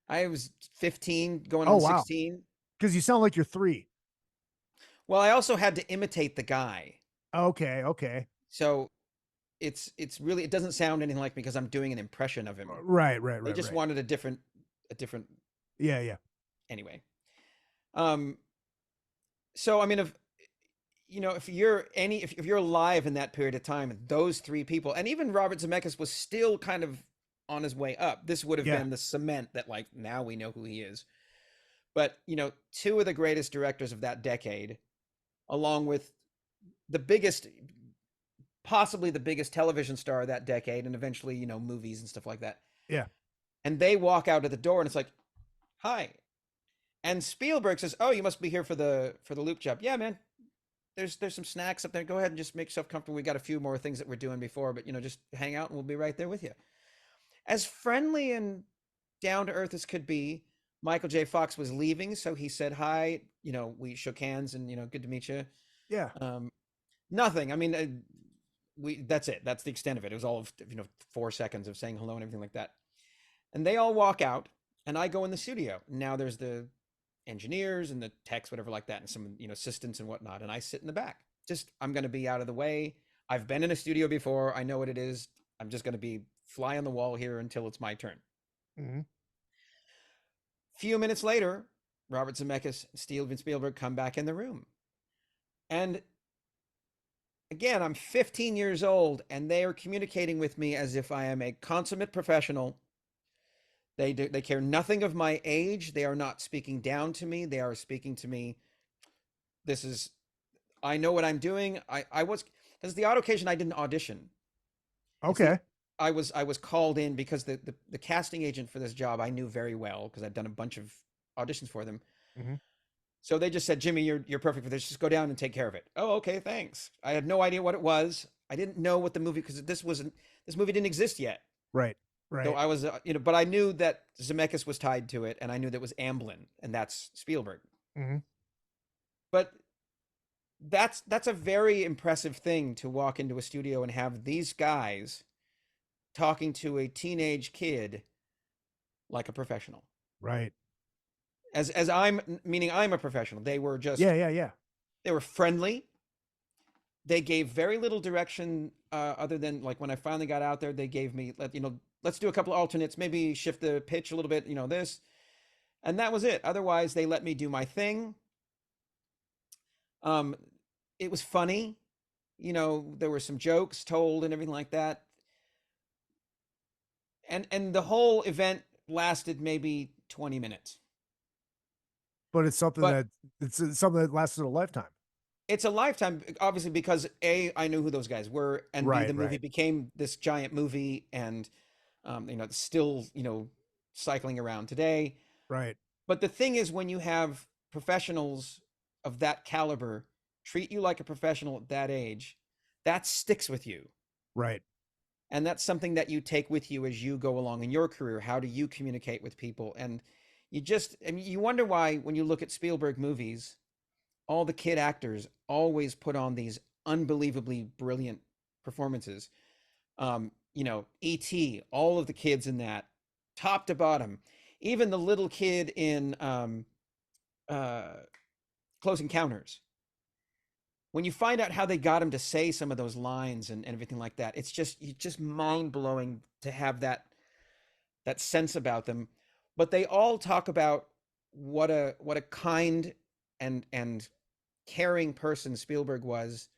I was 15, going on 16. Because you sound like you're 3. Well, I also had to imitate the guy. Okay. So it's really, it doesn't sound anything like me because I'm doing an impression of him. Right. They just wanted a different. Yeah. Anyway. So I mean, if you're alive in that period of time, those 3 people, and even Robert Zemeckis was still kind of on his way up. This would have been the cement that now we know who he is. But 2 of the greatest directors of that decade, along with possibly the biggest television star of that decade, and eventually, movies and stuff like that. Yeah. And they walk out of the door and it's like, hi. And Spielberg says, oh, you must be here for the loop job. Yeah, man. There's some snacks up there. Go ahead and just make yourself comfortable. We got a few more things that we're doing before, but just hang out and we'll be right there with you. As friendly and down to earth as could be, Michael J. Fox was leaving, so he said hi. We shook hands and good to meet you. Yeah. Nothing. I mean, that's it. That's the extent of it. It was all of 4 seconds of saying hello and everything like that. And they all walk out, and I go in the studio. Now there's the engineers and the techs, whatever like that, and some assistants and whatnot. And I sit in the back. I'm going to be out of the way. I've been in a studio before. I know what it is. I'm just going to be fly on the wall here until it's my turn. Few minutes later, Robert Zemeckis and Steven Spielberg come back in the room. And again, I'm 15 years old, and they are communicating with me as if I am a consummate professional. They care nothing of my age. They are not speaking down to me. They are speaking to me. I know what I'm doing. This is the odd occasion I didn't audition. Okay. I was called in because the casting agent for this job I knew very well because I'd done a bunch of auditions for them. So they just said, Jimmy, you're perfect for this. Just go down and take care of it. Oh, okay, thanks. I had no idea what it was. I didn't know what the movie, because this movie didn't exist yet. Right. So I was, but I knew that Zemeckis was tied to it, and I knew that it was Amblin, and that's Spielberg. But that's a very impressive thing to walk into a studio and have these guys talking to a teenage kid like a professional. Right. As I'm meaning I'm a professional. They were just Yeah. They were friendly. They gave very little direction other than like when I finally got out there, they gave me let's do a couple of alternates, maybe shift the pitch a little bit, this. And that was it. Otherwise, they let me do my thing. It was funny. There were some jokes told and everything like that. And the whole event lasted maybe 20 minutes. But it's something that lasted a lifetime. It's a lifetime, obviously, because A, I knew who those guys were, and B, the movie became this giant movie, and it's still, cycling around today. Right. But the thing is, when you have professionals of that caliber treat you like a professional at that age, that sticks with you. Right. And that's something that you take with you as you go along in your career. How do you communicate with people? And you wonder why, when you look at Spielberg movies, all the kid actors always put on these unbelievably brilliant performances. E.T., all of the kids in that, top to bottom. Even the little kid in Close Encounters. When you find out how they got him to say some of those lines and everything like that, it's just mind-blowing to have that sense about them. But they all talk about what a kind and caring person Spielberg was.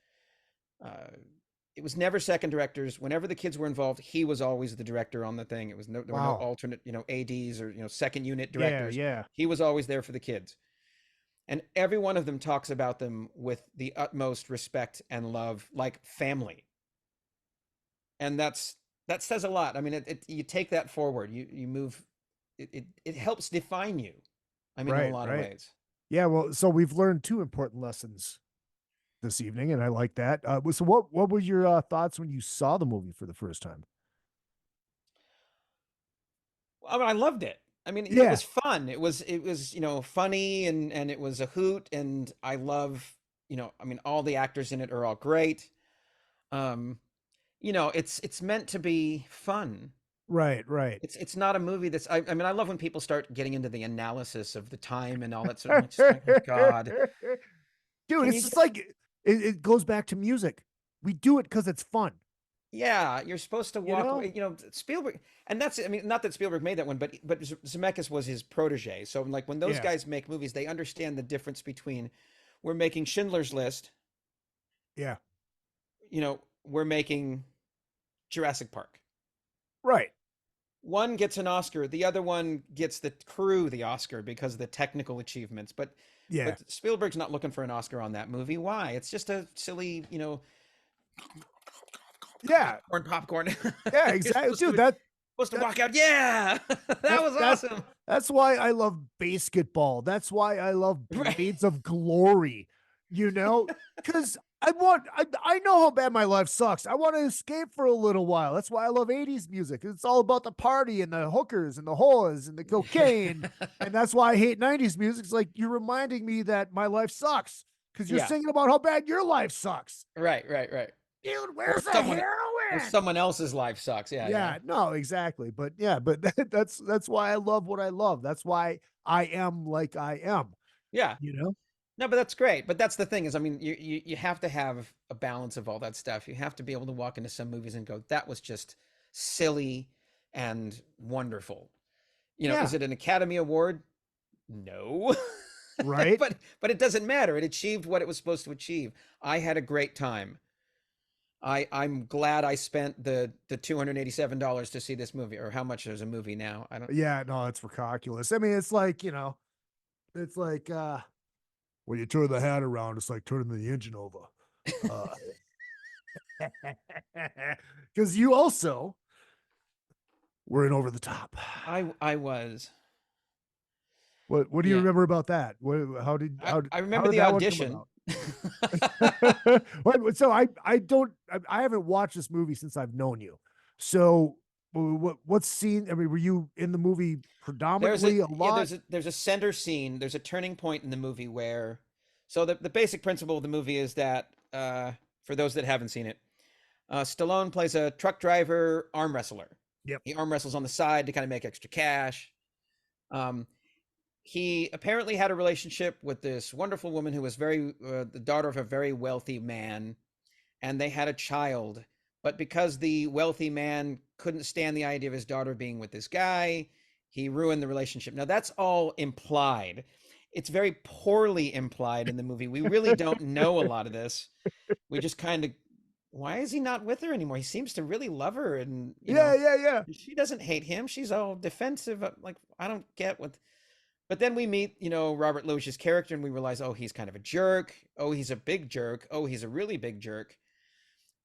It was never second directors. Whenever the kids were involved, he was always the director on the thing. It was there were no alternate, ADs or second unit directors. Yeah. He was always there for the kids. And every one of them talks about them with the utmost respect and love, like family. And that says a lot. I mean, you take that forward. You move. It helps define you. I mean, in a lot of ways. Yeah, well, so we've learned 2 important lessons this evening, and I like that. So what were your thoughts when you saw the movie for the first time? I mean, I loved it. I mean, it was fun. It was funny and it was a hoot, and I love, all the actors in it are all great. It's meant to be fun. Right. It's not a movie that's. I mean, I love when people start getting into the analysis of the time and all that sort of. Just like, oh God, dude, it's just like it goes back to music. We do it because it's fun. Yeah, you're supposed to walk away. Spielberg, and that's. I mean, not that Spielberg made that one, but Zemeckis was his protege. So, like, when those guys make movies, they understand the difference between we're making Schindler's List. Yeah. We're making Jurassic Park. Right. One gets an Oscar, the other one gets the crew the Oscar because of the technical achievements. But Spielberg's not looking for an Oscar on that movie. Why? It's just a silly, popcorn. Yeah, exactly. Dude, supposed to walk out. Yeah, that was awesome. That's why I love basketball. That's why I love Blades of Glory. Because I know how bad my life sucks. I want to escape for a little while. That's why I love 80s music. It's all about the party and the hookers and the whores and the cocaine. And that's why I hate 90s music. It's like you're reminding me that my life sucks because you're singing about how bad your life sucks. Right. Dude, where's the heroin? Or someone else's life sucks. Yeah. No, exactly. But that's why I love what I love. That's why I am like I am. Yeah. No, but that's great. But that's the thing is, I mean, you have to have a balance of all that stuff. You have to be able to walk into some movies and go, that was just silly and wonderful. Is it an Academy Award? No. Right. but it doesn't matter. It achieved what it was supposed to achieve. I had a great time. I'm glad I spent the $287 to see this movie, or how much is a movie now? I don't. Yeah, no, it's ridiculous. I mean, it's like when you turn the hat around, it's like turning the engine over. Because you also were in Over the Top. I was. What do you remember about that? I remember the audition. So I haven't watched this movie since I've known you. So what scene? I mean, were you in the movie predominantly a lot? There's a center scene. There's a turning point in the movie where, so the basic principle of the movie is that, for those that haven't seen it, Stallone plays a truck driver arm wrestler. Yep. He arm wrestles on the side to kind of make extra cash. He apparently had a relationship with this wonderful woman who was the daughter of a very wealthy man, and they had a child. But because the wealthy man couldn't stand the idea of his daughter being with this guy, he ruined the relationship. Now, that's all implied. It's very poorly implied in the movie. We really don't know a lot of this. We just kind of, why is he not with her anymore? He seems to really love her. And yeah. She doesn't hate him. She's all defensive. Like, I don't get what. But then we meet, Robert Loggia's character, and we realize, oh, he's kind of a jerk. Oh, he's a big jerk. Oh, he's a really big jerk.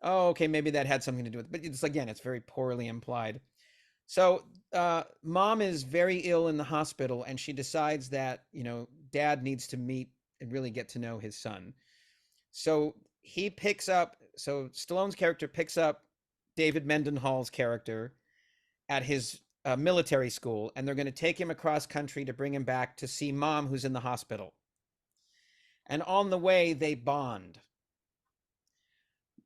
Oh, okay, maybe that had something to do with it. But it's very poorly implied. So mom is very ill in the hospital, and she decides that, dad needs to meet and really get to know his son. So Stallone's character picks up David Mendenhall's character at his military school, and they're going to take him across country to bring him back to see mom, who's in the hospital. And on the way, they bond.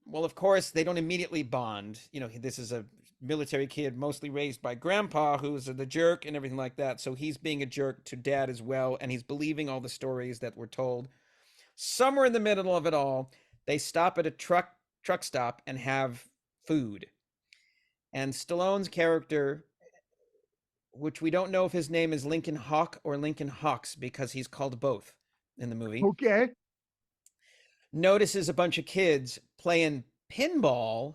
Well, of course, they don't immediately bond. This is a military kid, mostly raised by grandpa, who's the jerk and everything like that. So he's being a jerk to dad as well, and he's believing all the stories that were told. Somewhere in the middle of it all, they stop at a truck stop and have food. And Stallone's character, which we don't know if his name is Lincoln Hawk or Lincoln Hawks, because he's called both in the movie. Okay. Notices a bunch of kids playing pinball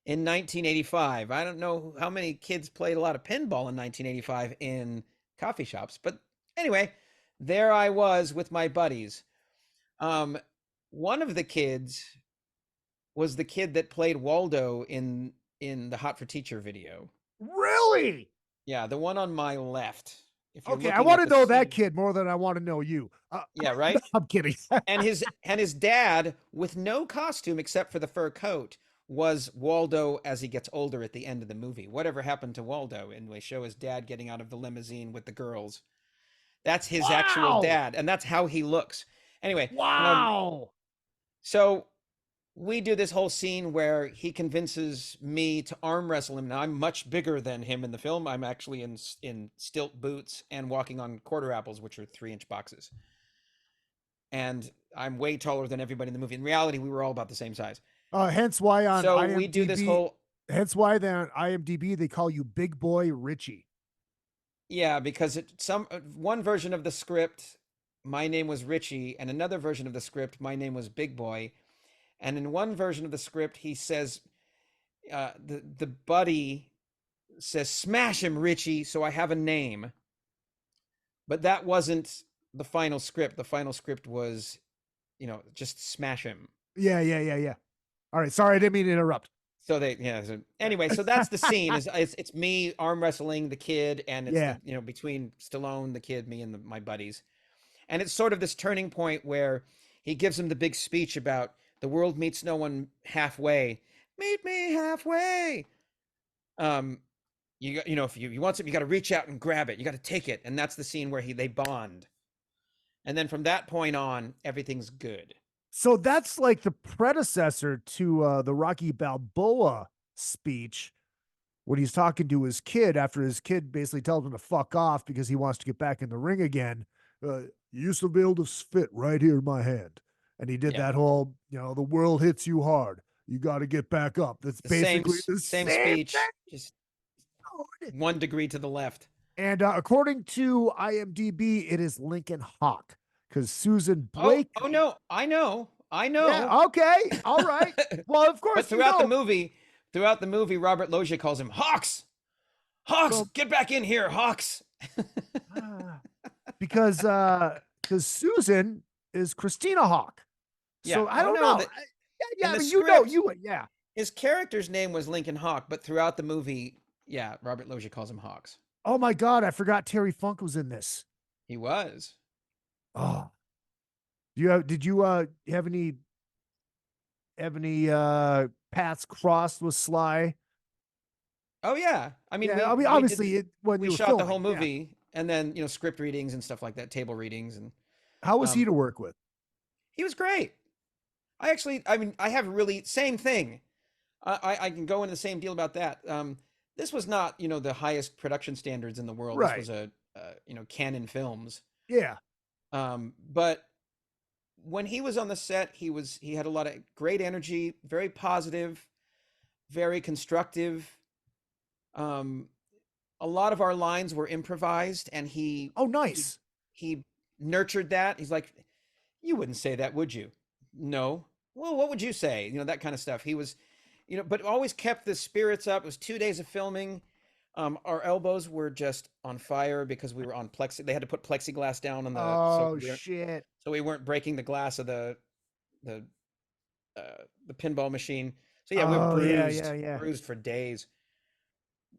in 1985. I don't know how many kids played a lot of pinball in 1985 in coffee shops, but anyway, there I was with my buddies. One of the kids was the kid that played Waldo in the Hot for Teacher video. Really? Yeah, the one on my left. Okay, I want to know that kid more than I want to know you. Yeah, right? I'm kidding. and his dad, with no costume except for the fur coat, was Waldo as he gets older at the end of the movie. Whatever happened to Waldo? And they show his dad getting out of the limousine with the girls. That's his actual dad, and that's how he looks. Anyway. Wow. So we do this whole scene where he convinces me to arm wrestle him. Now, I'm much bigger than him in the film. I'm actually in stilt boots and walking on quarter apples, which are 3-inch boxes. And I'm way taller than everybody in the movie. In reality, we were all about the same size. Hence why on IMDb, we do this whole. Hence why then on IMDb they call you Big Boy Richie. Yeah, because one version of the script, my name was Richie, and another version of the script, my name was Big Boy. And in one version of the script, he says, the buddy says, "Smash him, Richie," so I have a name. But that wasn't the final script. The final script was, just smash him. Yeah. All right, sorry, I didn't mean to interrupt. So anyway, so that's the scene. It's me arm wrestling the kid, and it's between Stallone, the kid, me, and my buddies. And it's sort of this turning point where he gives him the big speech about the world meets no one halfway. Meet me halfway. If you want something, you got to reach out and grab it. You got to take it, and that's the scene where they bond. And then from that point on, everything's good. So that's like the predecessor to the Rocky Balboa speech when he's talking to his kid after his kid basically tells him to fuck off because he wants to get back in the ring again. You used to be able to fit right here in my hand. And he did that whole, the world hits you hard. You got to get back up. That's basically the same speech, thing. just 1 degree to the left. And according to IMDb, it is Lincoln Hawk because Susan Blake. Oh no, I know. Yeah, okay, all right. Well, of course. But throughout the movie, Robert Loggia calls him Hawks. Hawks, get back in here, Hawks. Because Susan is Christina Hawk. So I don't know. His character's name was Lincoln Hawk, but throughout the movie, Robert Loggia calls him Hawks. Oh my God, I forgot Terry Funk was in this. He was. Oh. Did you have any paths crossed with Sly? Oh yeah. I mean, we shot the whole movie and then, script readings and stuff like that, table readings. And how was he to work with? He was great. I have really same thing. I can go into the same deal about that. This was not, the highest production standards in the world. Right. This was Canon Films. Yeah. But when he was on the set, he had a lot of great energy, very positive, very constructive. A lot of our lines were improvised, and he nice. He nurtured that. He's like, you wouldn't say that, would you? No. Well, what would you say? That kind of stuff. He was, but always kept the spirits up. It was 2 days of filming. Our elbows were just on fire because we were on They had to put plexiglass down on the. Shit! So we weren't breaking the glass of the pinball machine. So yeah, we were bruised, bruised for days.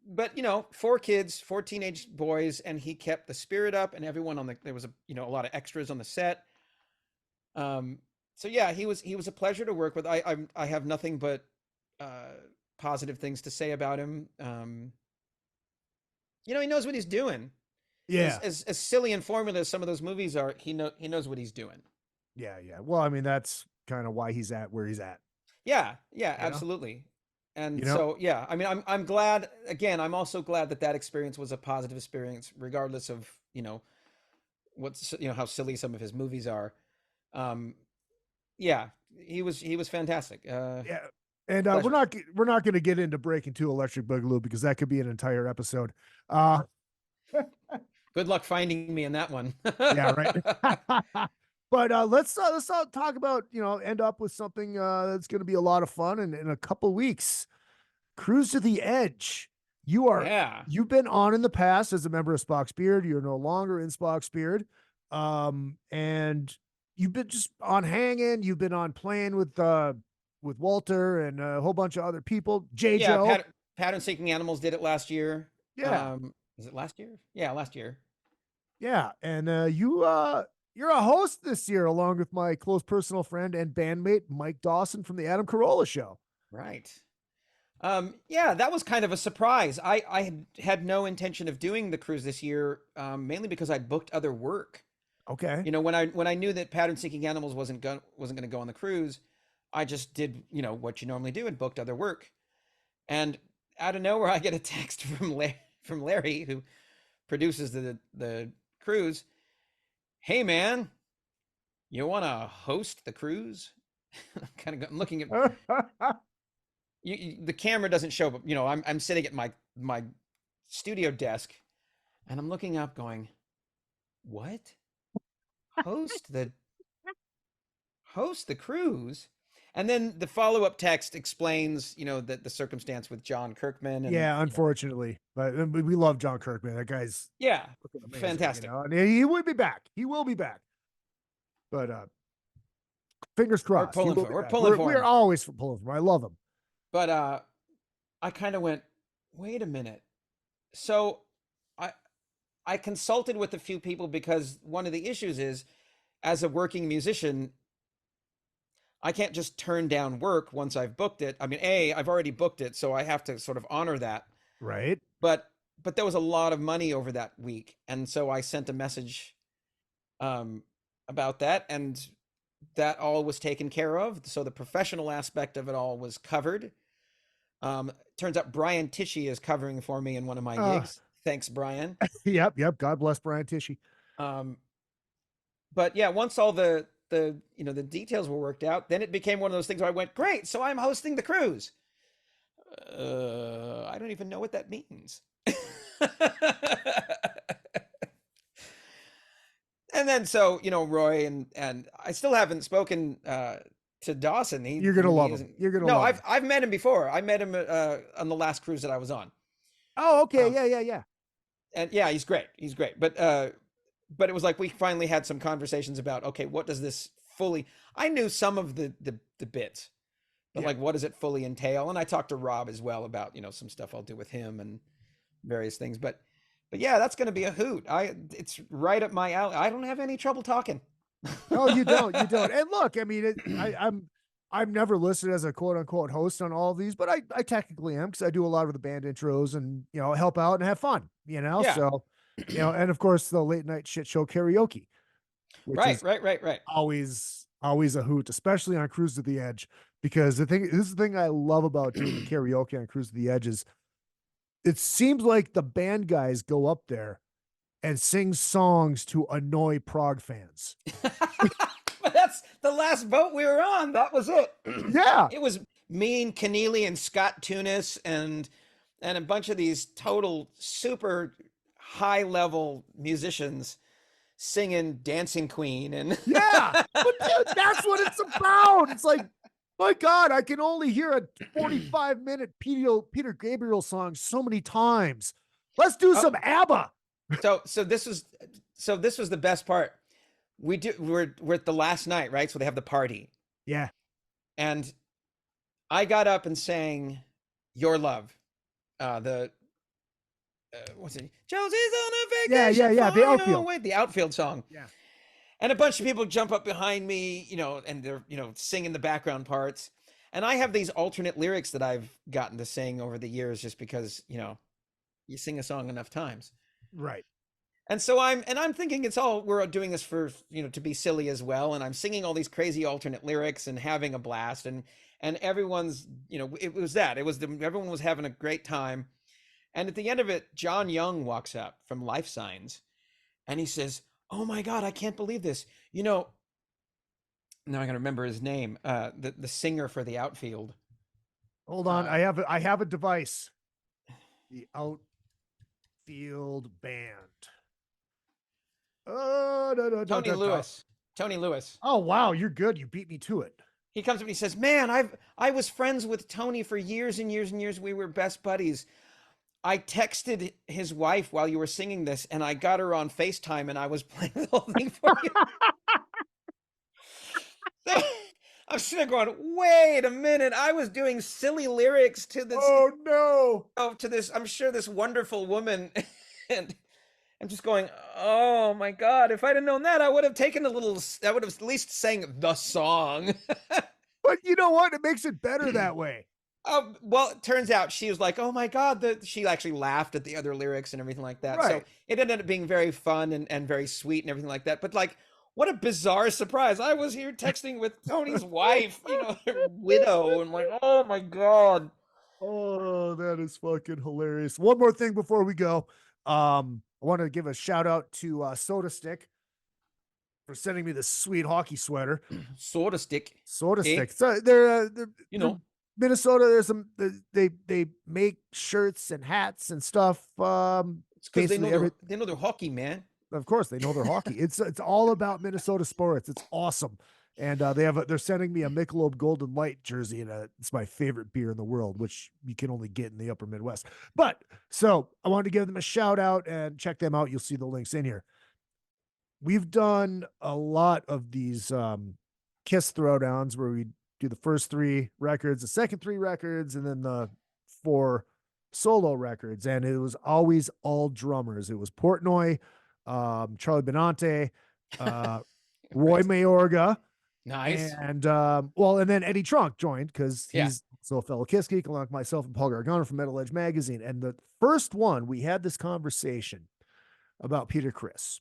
But 4 kids, 4 teenage boys, and he kept the spirit up, and everyone there was a lot of extras on the set. So yeah, he was a pleasure to work with. I have nothing but positive things to say about him. He knows what he's doing. Yeah. As silly and formula as some of those movies are, he knows what he's doing. Yeah. Well, I mean, that's kind of why he's at where he's at. Yeah, absolutely. And so, yeah, I mean, I'm glad, again, I'm also glad that experience was a positive experience, regardless of, what's, how silly some of his movies are. Yeah, he was fantastic. Yeah. And we're not going to get into Breakin' 2 Electric Boogaloo because that could be an entire episode. Good luck finding me in that one. Yeah, right. But let's talk about, end up with something that's going to be a lot of fun in a couple weeks. Cruise to the Edge. You've been on in the past as a member of Spocks Beard. You're no longer in Spocks Beard. And you've been just on hanging. You've been on playing with Walter and a whole bunch of other people. Joe. Pattern Seeking Animals did it last year. Yeah. Was it last year? Yeah, last year. Yeah. And you're a host this year, along with my close personal friend and bandmate, Mike Dawson from the Adam Carolla Show. Right. Yeah, that was kind of a surprise. I had no intention of doing the cruise this year, mainly because I'd booked other work. Okay. When I knew that Pattern Seeking Animals wasn't going to go on the cruise, I just did, what you normally do and booked other work. And out of nowhere, I get a text from Larry, who produces the cruise. Hey man, you want to host the cruise? I'm looking at the camera doesn't show, but I'm sitting at my studio desk, and I'm looking up, going, what? Host the cruise? And then the follow-up text explains, that the circumstance with John Kirkman. And, unfortunately, but we love John Kirkman. That guy's amazing, fantastic. And he will be back. He will be back. But fingers crossed. We're pulling for him. We're always pulling for him. I love him. But I kind of went, wait a minute. So I consulted with a few people, because one of the issues is, as a working musician, I can't just turn down work once I've booked it. I mean, I've already booked it, so I have to sort of honor that. Right. But there was a lot of money over that week. And so I sent a message about that, and that all was taken care of. So the professional aspect of it all was covered. Turns out Brian Tishy is covering for me in one of my gigs. Thanks, Brian. Yep. God bless Brian Tishy. But yeah, once all the details were worked out, then it became one of those things where I went, great, so I'm hosting the cruise. I don't even know what that means. And then so, Roy and I still haven't spoken to Dawson. You're gonna love him. I've met him before. I met him on the last cruise that I was on. Oh, okay. Yeah. And yeah, he's great. But it was like we finally had some conversations about, okay, what does this fully? I knew some of the bits, but like, what does it fully entail? And I talked to Rob as well about some stuff I'll do with him and various things. But yeah, that's going to be a hoot. It's right up my alley. I don't have any trouble talking. No, you don't. And look, I mean, I'm never listed as a quote unquote host on all of these, but I technically am, because I do a lot of the band intros and help out and have fun. Yeah. So. And of course the late night shit show karaoke, which right. Always a hoot, especially on Cruise to the Edge. Because this is the thing I love about doing the karaoke on Cruise to the Edge is it seems like the band guys go up there and sing songs to annoy Prog fans. But that's the last boat we were on. That was it. Yeah. It was me and Keneally and Scott Tunis and a bunch of these total super high level musicians singing Dancing Queen. And yeah, but dude, that's what it's about. It's like, my God, I can only hear a 45-minute Peter Gabriel song so many times. Let's do some ABBA. So this was the best part. We're at the last night, right? So they have the party. Yeah. And I got up and sang Your Love. What's it? Josie's on a vacation. Yeah. The outfield. Wait, the outfield song. Yeah. And a bunch of people jump up behind me, and they're, singing the background parts. And I have these alternate lyrics that I've gotten to sing over the years just because, you sing a song enough times. Right. And so I'm thinking we're doing this for, to be silly as well. And I'm singing all these crazy alternate lyrics and having a blast. And everyone's, everyone was having a great time. And at the end of it, John Young walks up from Life Signs and he says, "Oh my God, I can't believe this. Now I'm going to remember his name, the singer for the outfield." Hold on. I have a device. The outfield band. Tony Lewis. Oh, wow. You're good. You beat me to it. He comes up and he says, "Man, I was friends with Tony for years and years and years. We were best buddies. I texted his wife while you were singing this, and I got her on FaceTime, and I was playing the whole thing for you." I'm sitting there going, wait a minute. I was doing silly lyrics to this. Oh, no. To this, I'm sure this wonderful woman. And I'm just going, oh, my God. If I'd have known that, I would have at least sang the song. But you know what? It makes it better that way. Well, it turns out she was like, oh my God, she actually laughed at the other lyrics and everything like that. Right. So it ended up being very fun and very sweet and everything like that. But like, what a bizarre surprise. I was here texting with Tony's wife, her widow. And like, oh my God. Oh, that is fucking hilarious. One more thing before we go. I want to give a shout out to Soda Stick for sending me this sweet hockey sweater. Soda Stick. So they're Minnesota, there's some they make shirts and hats and stuff. It's because they know their hockey, man. Of course, they know their hockey. It's all about Minnesota sports. It's awesome, and they're sending me a Michelob Golden Light jersey, and it's my favorite beer in the world, which you can only get in the Upper Midwest. But so I wanted to give them a shout out and check them out. You'll see the links in here. We've done a lot of these Kiss throwdowns where we do the first 3 records, the second 3 records, and then the 4 solo records. And it was always all drummers. It was Portnoy, Charlie Benante, Roy Mayorga. Nice. And and then Eddie Trunk joined because he's also a fellow Kiss geek, along with myself and Paul Gargano from Metal Edge Magazine. And the first one, we had this conversation about Peter Criss.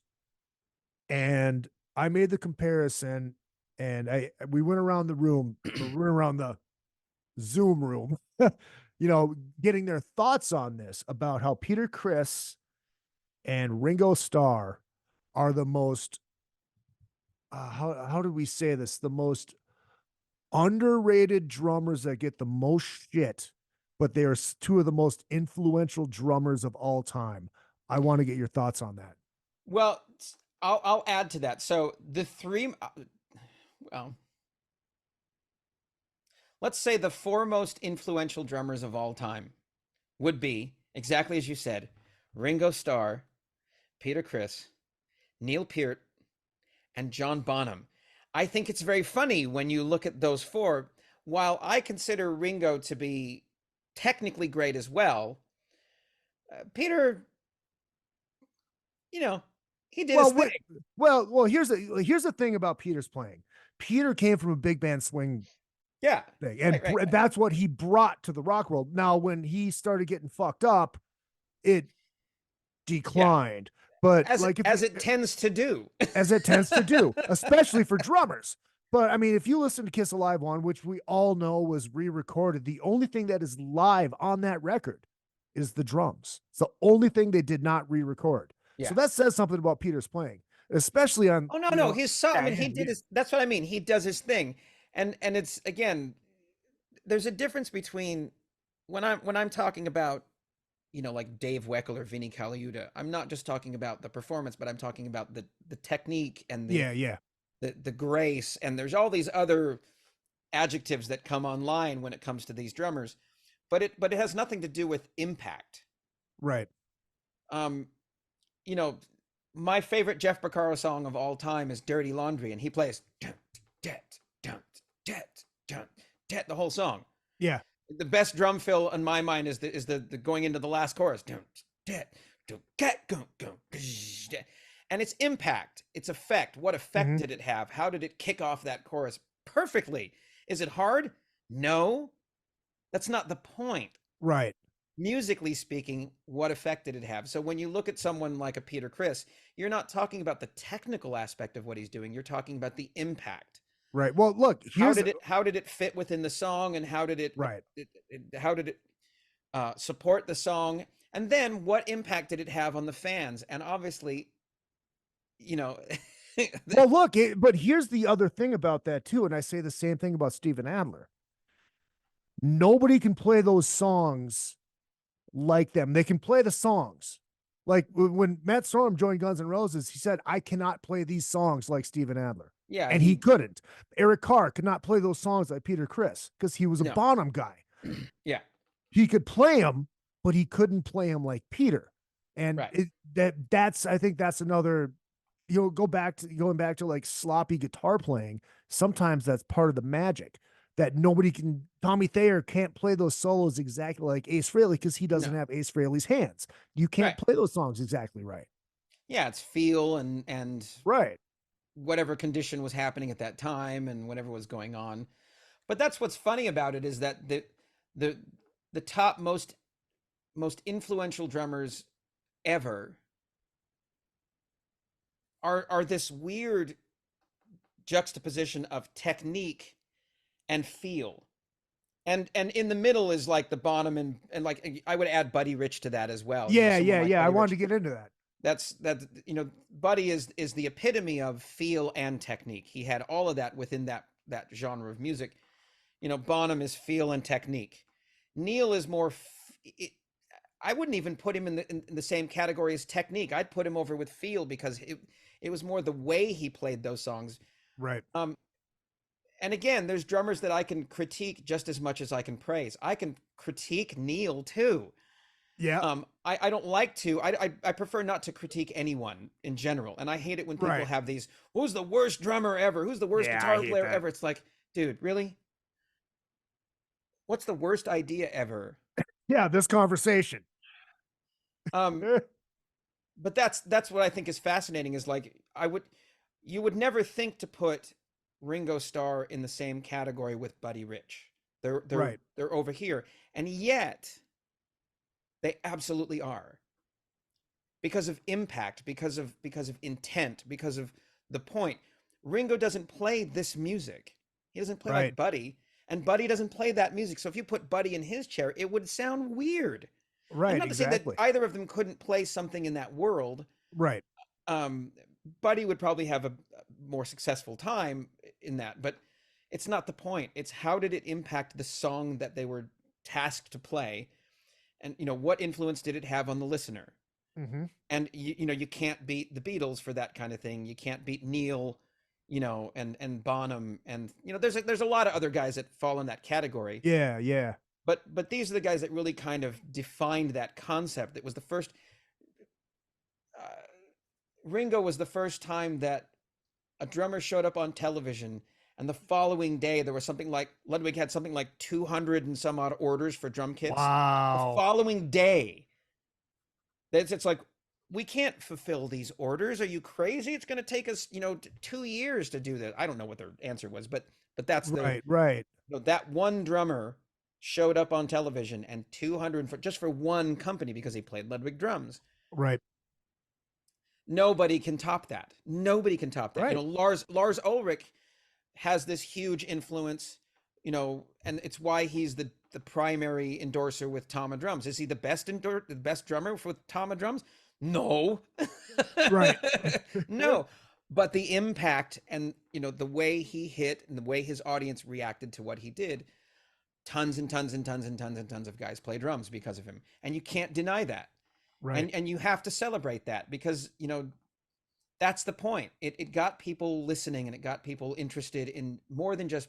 And I made the comparison. And we went around the room, we went around the Zoom room, getting their thoughts on this about how Peter Criss and Ringo Starr are the most, how do we say this? The most underrated drummers that get the most shit, but they are 2 of the most influential drummers of all time. I want to get your thoughts on that. Well, I'll add to that. So the 3... Well, let's say the 4 most influential drummers of all time would be, exactly as you said, Ringo Starr, Peter Criss, Neil Peart, and John Bonham. I think it's very funny when you look at those 4. While I consider Ringo to be technically great as well, Peter, he did his thing. Well, here's the thing about Peter's playing. Peter came from a big band swing thing, and right. That's what he brought to the rock world. Now, when he started getting fucked up, it declined. But as it tends to do, especially for drummers. But I mean, if you listen to Kiss Alive 1, which we all know was re-recorded, the only thing that is live on that record is the drums. It's the only thing they did not re-record. Yeah. So that says something about Peter's playing, especially on. Oh no, his song. I mean, he did his. That's what I mean. He does his thing, and it's again, there's a difference between when I'm talking about, like Dave Weckl or Vinnie Colaiuta. I'm not just talking about the performance, but I'm talking about the technique and the grace, and there's all these other adjectives that come online when it comes to these drummers, but it has nothing to do with impact. Right. My favorite Jeff Porcaro song of all time is Dirty Laundry, and he plays the whole song. Yeah. The best drum fill in my mind is the going into the last chorus. And its impact, its effect. What effect did it have? How did it kick off that chorus perfectly? Is it hard? No. That's not the point. Right. Musically speaking, what effect did it have? So when you look at someone like a Peter Criss, you're not talking about the technical aspect of what he's doing. You're talking about the impact. Right. Well, look, how did it fit within the song, and how did it support the song, and then what impact did it have on the fans? And obviously, well, look, but here's the other thing about that too, and I say the same thing about Steven Adler. Nobody can play those songs like them. They can play the songs. Like when Matt Sorum joined Guns N' Roses, he said, I cannot play these songs like Steven Adler. Yeah. And he couldn't. Eric Carr could not play those songs like Peter Criss because he was a Bonham guy. Yeah. He could play them, but he couldn't play them like Peter. And I think that's another, going back to like sloppy guitar playing. Sometimes that's part of the magic that Tommy Thayer can't play those solos exactly like Ace Frehley because he doesn't have Ace Frehley's hands. You can't play those songs exactly right. Yeah, it's feel and right. Whatever condition was happening at that time and whatever was going on. But that's what's funny about it, is that the top most influential drummers ever are this weird juxtaposition of technique and feel. And in the middle is like the Bonham and like I would add Buddy Rich to that as well. Yeah. I wanted to get into that. That's Buddy is the epitome of feel and technique. He had all of that within that genre of music. Bonham is feel and technique. Neil is more I wouldn't even put him in the same category as technique. I'd put him over with feel because it was more the way he played those songs. Right. And again, there's drummers that I can critique just as much as I can praise. I can critique Neil too. Yeah. I don't like to. I prefer not to critique anyone in general. And I hate it when people have these, who's the worst drummer ever? Who's the worst guitar player ever? It's like, dude, really? What's the worst idea ever? Yeah, this conversation. But that's what I think is fascinating, is like you would never think to put Ringo Starr in the same category with Buddy Rich. They're over here. And yet they absolutely are, because of impact, because of intent, because of the point. Ringo doesn't play this music. He doesn't play like Buddy, and Buddy doesn't play that music. So if you put Buddy in his chair, it would sound weird. Right. I'm not to say that either of them couldn't play something in that world. Right. Buddy would probably have a more successful time in that, but it's not the point. It's how did it impact the song that they were tasked to play? And, what influence did it have on the listener? Mm-hmm. And, you can't beat the Beatles for that kind of thing. You can't beat Neil, and Bonham. And, there's a lot of other guys that fall in that category. Yeah, yeah. But these are the guys that really kind of defined that concept. It was the first... Ringo was the first time that a drummer showed up on television, and the following day there was Ludwig had something like 200 and some odd orders for drum kits. Wow. The following day, it's like, we can't fulfill these orders. Are you crazy? It's going to take us 2 years to do that. I don't know what their answer was, but that's right. That one drummer showed up on television, and 200 just for one company, because he played Ludwig drums. Right. Nobody can top that. Nobody can top that. Right. Lars Ulrich has this huge influence, you know, and it's why he's the primary endorser with Tama drums. Is he the best drummer with Tama drums? No. Right. No. But the impact and, you know, the way he hit and the way his audience reacted to what he did, tons and tons and tons and tons and tons of guys play drums because of him. And you can't deny that. Right. And you have to celebrate that because, you know, that's the point. It got people listening and it got people interested in more than just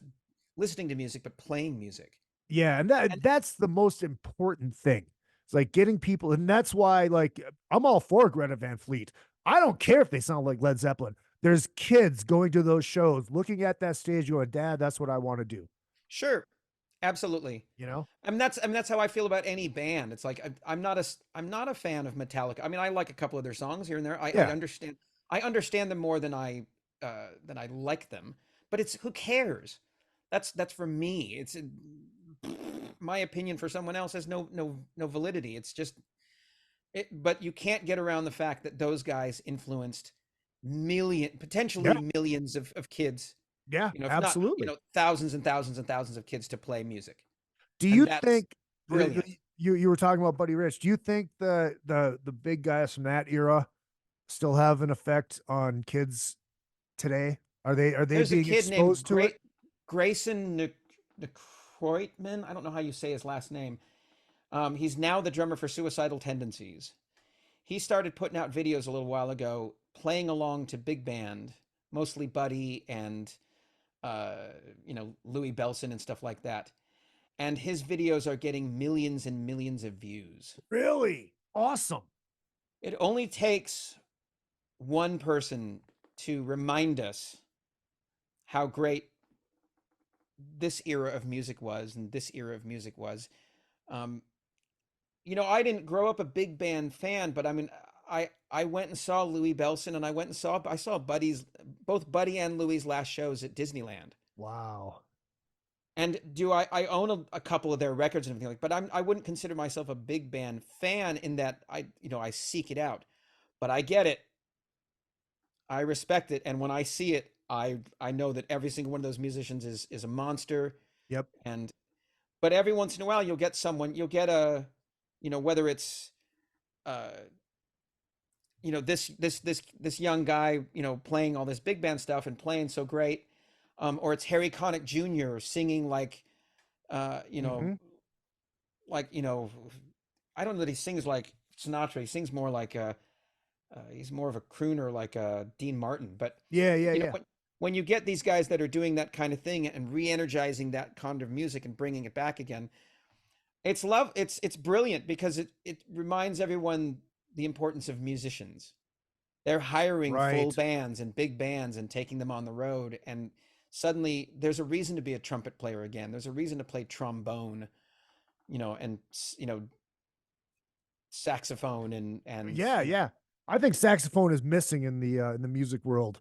listening to music, but playing music. Yeah, and that's the most important thing. It's like getting people, and that's why, like, I'm all for Greta Van Fleet. I don't care if they sound like Led Zeppelin. There's kids going to those shows, looking at that stage, going, "Dad, that's what I want to do." Sure, absolutely. You know, that's how I feel about any band. It's like I'm not a fan of Metallica. I mean, I like a couple of their songs here and there. I understand them more than I like them. But it's who cares? That's for me. It's my opinion. For someone else has no validity. It's just it. But you can't get around the fact that those guys influenced potentially millions of kids. Yeah, you know, absolutely. Not, thousands and thousands and thousands of kids to play music. Do you think brilliant? You were talking about Buddy Rich. Do you think the big guys from that era still have an effect on kids today? Are they There's being a kid exposed to it? Grayson Kreutman. I don't know how you say his last name. He's now the drummer for Suicidal Tendencies. He started putting out videos a little while ago, playing along to big band, mostly Buddy and Louis Bellson and stuff like that. And his videos are getting millions and millions of views. Really? Awesome. It only takes one person to remind us how great this era of music was and this era of music was. I didn't grow up a big band fan, but I mean, I went and saw Louis Bellson and I saw both Buddy and Louis' last shows at Disneyland. Wow. And I own a couple of their records and everything but I wouldn't consider myself a big band fan in that I seek it out, but I get it. I respect it. And when I see it, I know that every single one of those musicians is a monster. Yep. But every once in a while you'll get whether it's, this young guy, playing all this big band stuff and playing so great. Or it's Harry Connick Jr. singing like, I don't know that he sings like Sinatra. He sings more like he's more of a crooner like Dean Martin. But yeah. When you get these guys that are doing that kind of thing and re-energizing that kind of music and bringing it back again, it's brilliant because it reminds everyone the importance of musicians. They're hiring full bands and big bands and taking them on the road, and suddenly there's a reason to be a trumpet player again. There's a reason to play trombone, and saxophone and yeah. I think saxophone is missing in the music world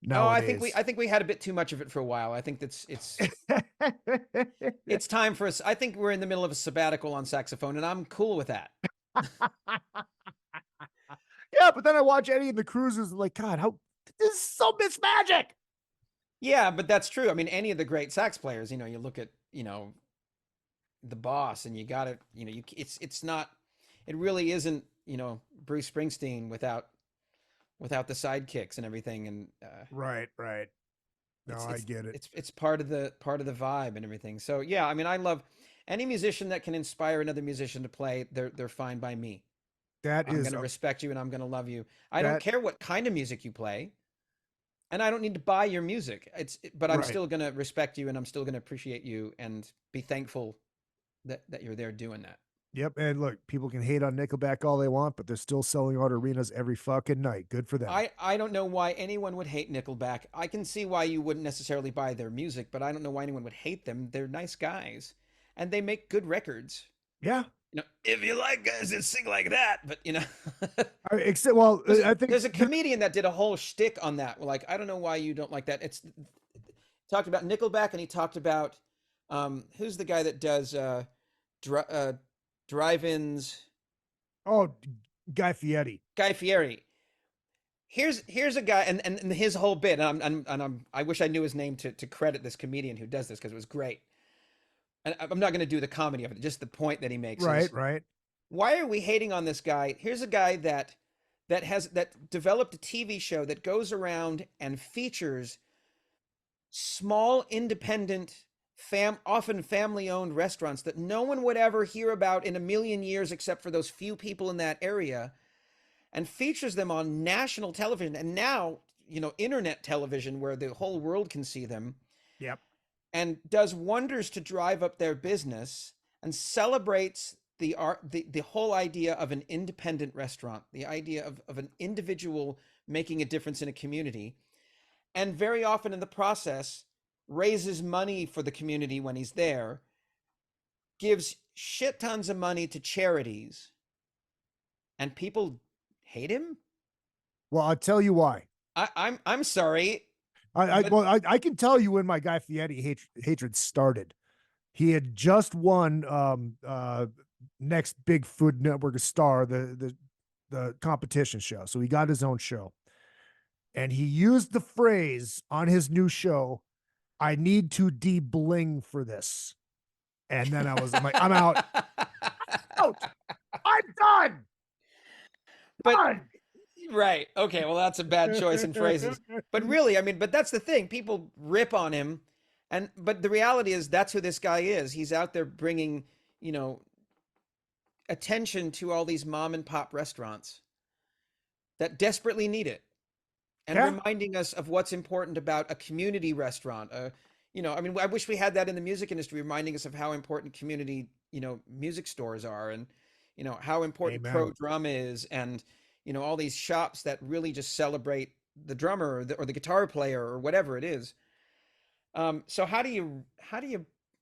nowadays. I think we had a bit too much of it for a while. I think it's it's time for us. I think we're in the middle of a sabbatical on saxophone, and I'm cool with that. Yeah, but then I watch Eddie and the Cruisers, like, God, this is so mismagic. Yeah, but that's true. I mean, any of the great sax players, you look at, the Boss, and you got it. It's not. It really isn't. Bruce Springsteen without the sidekicks and everything. And right. No, I get it. It's part of the vibe and everything. So yeah, I mean, I love any musician that can inspire another musician to play. They're fine by me. I'm going to respect you and I'm going to love you. I don't care what kind of music you play. And I don't need to buy your music. But I'm still going to respect you and I'm still going to appreciate you and be thankful that you're there doing that. Yep. And look, people can hate on Nickelback all they want, but they're still selling out arenas every fucking night. Good for them. I don't know why anyone would hate Nickelback. I can see why you wouldn't necessarily buy their music, but I don't know why anyone would hate them. They're nice guys and they make good records. Yeah. If you like guys that sing like that, but I think there's a comedian that did a whole shtick on that. Like, I don't know why you don't like that. It's talked about Nickelback, and he talked about who's the guy that does drive-ins? Oh, Guy Fieri. Guy Fieri. here's a guy, and his whole bit. I wish I knew his name to credit this comedian who does this because it was great. And I'm not going to do the comedy of it. Just the point that he makes. Right. Why are we hating on this guy? Here's a guy that developed a TV show that goes around and features small, independent, often family-owned restaurants that no one would ever hear about in a million years except for those few people in that area, and features them on national television and now, internet television where the whole world can see them. Yep. And does wonders to drive up their business and celebrates the whole idea of an independent restaurant, the idea of an individual making a difference in a community. And very often in the process, raises money for the community when he's there, gives shit tons of money to charities, and people hate him. Well, I'll tell you why. I'm sorry. I can tell you when my Guy Fieri hatred started. He had just won next big Food Network Starr, the competition show. So he got his own show. And he used the phrase on his new show, "I need to de-bling for this." And then I'm like, I'm out. I'm done. But right. Okay. Well, that's a bad choice in phrases. But really, but that's the thing. People rip on him. But the reality is that's who this guy is. He's out there bringing, attention to all these mom and pop restaurants that desperately need it. And reminding us of what's important about a community restaurant. I wish we had that in the music industry, reminding us of how important community, music stores are, and, how important Pro Drum is, and, all these shops that really just celebrate the drummer or the guitar player or whatever it is. So how do you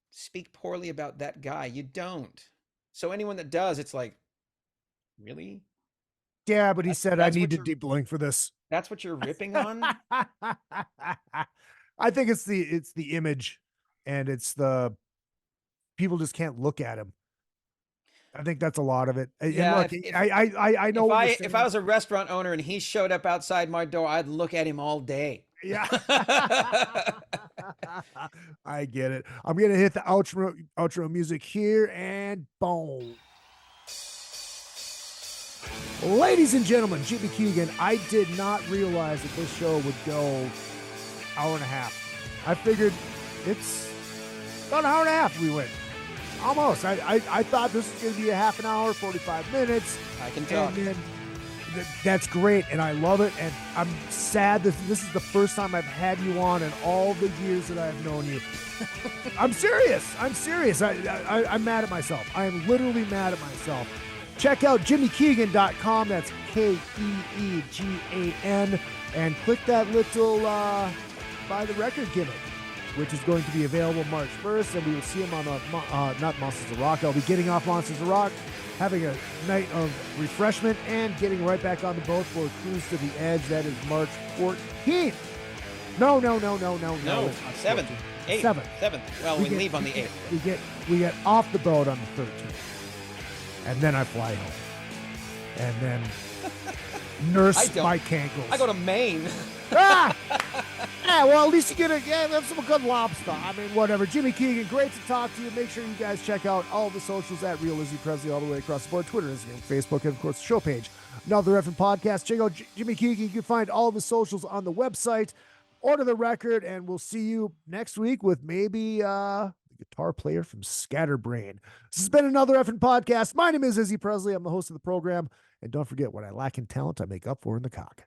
speak poorly about that guy? You don't. So anyone that does, it's like, really? Yeah, but he said, "I need to de-bling for this." That's what you're ripping on? I think it's the image, and it's the people just can't look at him. I think that's a lot of it. Yeah, and look, I know if I was a restaurant owner and he showed up outside my door, I'd look at him all day. Yeah. I get it. I'm gonna hit the outro music here, and boom. Ladies and gentlemen, Jimmy Keegan. I did not realize that this show would go hour and a half. I figured it's about an hour and a half we went. Almost. I thought this was going to be a half an hour, 45 minutes. I can tell. And then, that's great, and I love it. And I'm sad that this is the first time I've had you on in all the years that I've known you. I'm serious. I'm mad at myself. I am literally mad at myself. Check out jimmykeegan.com. That's KEEGAN. And click that little buy the record gimmick, which is going to be available March 1st. And we will see him on not Monsters of Rock. I'll be getting off Monsters of Rock, having a night of refreshment, and getting right back on the boat for a cruise to the edge. That is March 14th. No. 7th. 8th. 7th. Well, we leave on the 8th. We get off the boat on the 13th. And then I fly home. And then nurse my cankles. I go to Maine. Yeah, well, at least you have some good lobster. Whatever. Jimmy Keegan, great to talk to you. Make sure you guys check out all the socials at Real Izzy Presley all the way across the board. Twitter, Instagram, Facebook, and of course the show page. Another effing podcast. Check out Jimmy Keegan. You can find all the socials on the website. Order the record, and we'll see you next week with maybe the guitar player from Scatterbrain. This has been another effing podcast. My name is Izzy Presley. I'm the host of the program. And don't forget, what I lack in talent, I make up for in the cock.